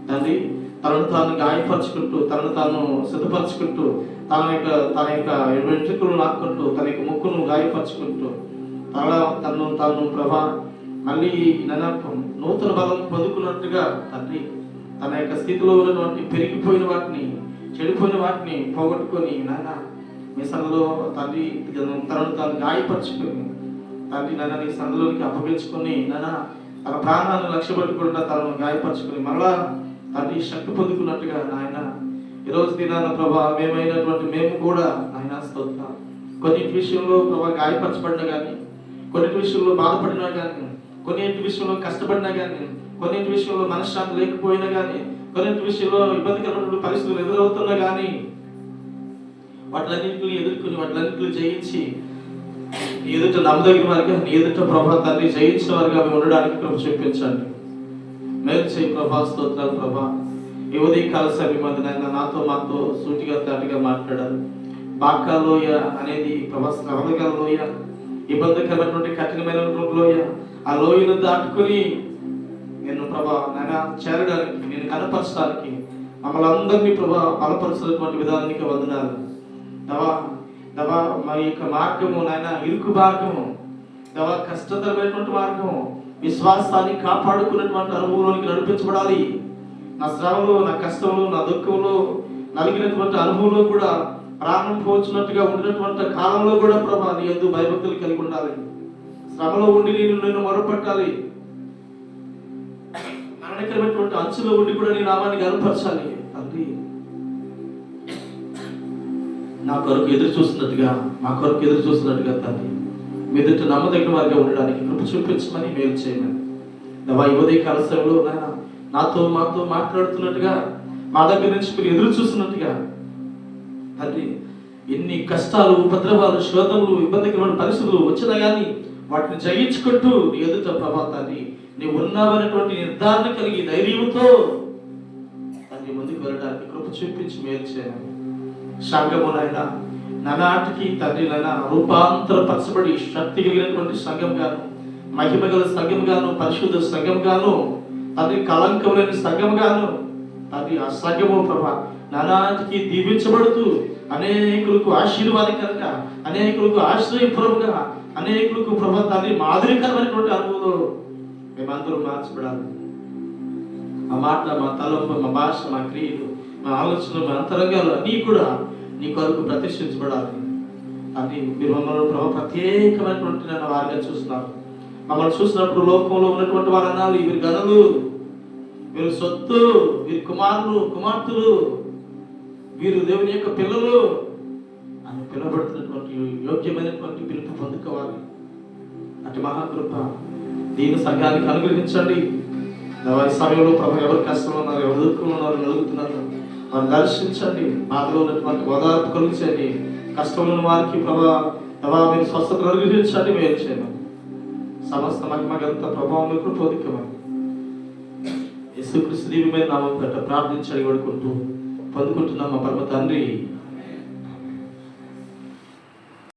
తండ్రి తనను తాను గాయపరుచుకుంటూ, తనను తాను సిద్ధపరచుకుంటూ, తన యొక్క వెంట్రుకలు లాక్కుంటూ, తన యొక్క ముక్కును గాయపరుచుకుంటూ, తను ప్రభా మళ్ళీ నూతన బలం పొందుకున్నట్టుగా తండ్రి తన యొక్క స్థితిలో ఉన్నటువంటి పెరిగిపోయిన వాటిని, చెడిపోయిన వాటిని పోగొట్టుకొని నాయన మీ సందులో తండ్రి తనను తాను గాయపరుచుకొని తండ్రి నాన్న నీ సందులోనికి అప్పగించుకొని నాన్న తన ప్రాణాలను లక్ష్య పెట్టుకుండా తనను గాయపరుచుకొని మరలా తండ్రి శక్తి పొందుకున్నట్టుగా నాయన ఈరోజు దినాన ప్రభా మేము కూడా నాయన స్తోత్రం. కొన్నింటి విషయంలో ప్రభా గాయపరచబడినా కానీ, కొన్నింటి విషయంలో బాధపడినా కానీ, కొన్నింటి విషయంలో కష్టపడినా కానీ, కొన్నింటి విషయంలో మనశ్శాంతి లేకపోయినా కానీ, కొన్నింటి విషయంలో ఇబ్బందికరమైన పరిస్థితులు ఎదురవుతున్నా కానీ వాటిలన్నింటినీ ఎదుర్కొని వాటిలన్నింటినీ జయించి నీ ఎదుట నమ్మదగిన వారిగా, నీ ఎదుట ప్రభా తండ్రి జయించిన వారిగా మేము ఉండడానికి కృప చూపించండి. మేలు చేయి ప్రభా. స్తోత్రాలు ప్రభా. ఈ ఉదయకాల సమయమందు మాతో సూటిగా తాటిగా మాట్లాడారు. బాకా లోయ అనేది ప్రభా శ్రమల లోయ, ఇబ్బందికరమైనటువంటి కఠినమైన లోయ. ఆ లోయను దాటుకుని నేను ప్రభా నాయన చేరడానికి, నేను కనపరచడానికి మమ్మల్ని అందరినీ ప్రభా బలపరుస్తున్నటువంటి విధానానికి వందనాలు. దవా మా యొక్క మార్గము నాయన ఇరుకు మార్గము, కష్టతరమైనటువంటి మార్గము, విశ్వాసాన్ని కాపాడుకున్నటువంటి అనుభవంలోనికి నడిపించబడాలి. నా శ్రమలో, నా కష్టంలో, నా దుఃఖంలో, నలిగినటువంటి అనుభవంలో కూడా ప్రాణం పోల్చినట్టుగా ఉండినటువంటి కాలంలో కూడా ప్రభా నీ యందు భయభక్తులు కలిగి ఉండాలి. శ్రమలో ఉండి నేను మొరపెట్టాలి. మరణకరమైనటువంటి అంచులో ఉండి కూడా నీ నామాన్ని గర్వపరచాలి. తండ్రి నా కొరకు ఎదురు చూస్తున్నట్టుగా, మా కొరకు ఎదురు చూస్తున్నట్టుగా తండ్రి మీదట నమ్మదగిన వారిగా ఉండడానికి కృప చూపించమని మేలు చేయమని దవా ఈ ఉదయకాల సమయంలో మాతో మాట్లాడుతున్నట్టుగా, మా దగ్గర నుంచి మీరు ఎదురు చూస్తున్నట్టుగా తండ్రి ఎన్ని కష్టాలు, ఉపద్రవాలు, శోధనలు, ఇబ్బందికరమైన పరిస్థితులు వచ్చినా కానీ వాటిని జయించుకుంటూ నీ ఎదుట ప్రభాతాన్ని నీవు ఉన్నావనేటువంటి నిర్ధారణ కలిగి ధైర్యంతో తండ్రి ముందుకు వెళ్ళడానికి కృప చూపించి మేలు చేయమని సంఘము నానాటికి తండ్రి రూపాంతరపరచబడి శక్తి కలిగినటువంటి సంఘం గాను, మహిమ గల సంఘం గాను, పరిశుద్ధ సంఘం గాను, తండ్రి కళంకం లేని సంఘం గాను తండ్రి ఆ సంఘము ప్రభా నానాటికి దీవించబడుతూ అనేకులకు ఆశీర్వాదకరంగా, అనేకులకు ఆశ్రయపురంగా, అనేకులకు ప్రభా తండ్రి మాదిరికరమైనటువంటి అనుభవంలో మేమందరూ మార్చబడాలి. మా మాట, మా తలంపు, మా భాష, మా క్రియలు, మా ఆలోచనలు, మా అంతరంగాలు అన్నీ కూడా నీ కొరకు ప్రతిష్ఠించబడాలి. అని మీరు మమ్మల్ని ప్రభావ ప్రత్యేకమైనటువంటి నన్ను వారిగా చూస్తున్నారు. మమ్మల్ని చూసినప్పుడు లోకంలో ఉన్నటువంటి వారు అన్నారు, వీరి గనులు, వీరు సొత్తు, వీరి కుమారులు, కుమార్తెలు, వీరు దేవుని యొక్క పిల్లలు అని పిలువబడుతున్నటువంటి యోగ్యమైనటువంటి పిలుపు పొందుకోవాలి. అటు మహాకృప దీని సంఘానికి అనుగ్రహించండి. ఈ సమయంలో ప్రభు ఎవరు కష్టంలో ఉన్నారు, ఎవరు దుఃఖంలో ఉన్నారు, నలుగుతున్నారు, వారిని దర్శించండి. బాధలో ఉన్నటువంటి ఓదార్పు కలిగించండి. కష్టంలో ఉన్న వారికి ప్రభా మీరు స్వస్థత అనుగ్రహించండి. మేలు చేయండి. సమస్త మహిమగంత ప్రభావం మీకు పొందుకోమని యేసుక్రీస్తు దివ్యమైన నామం పేరిట ప్రార్థించి అడిగి పొందుకుంటున్నాం మా పరమ తండ్రి.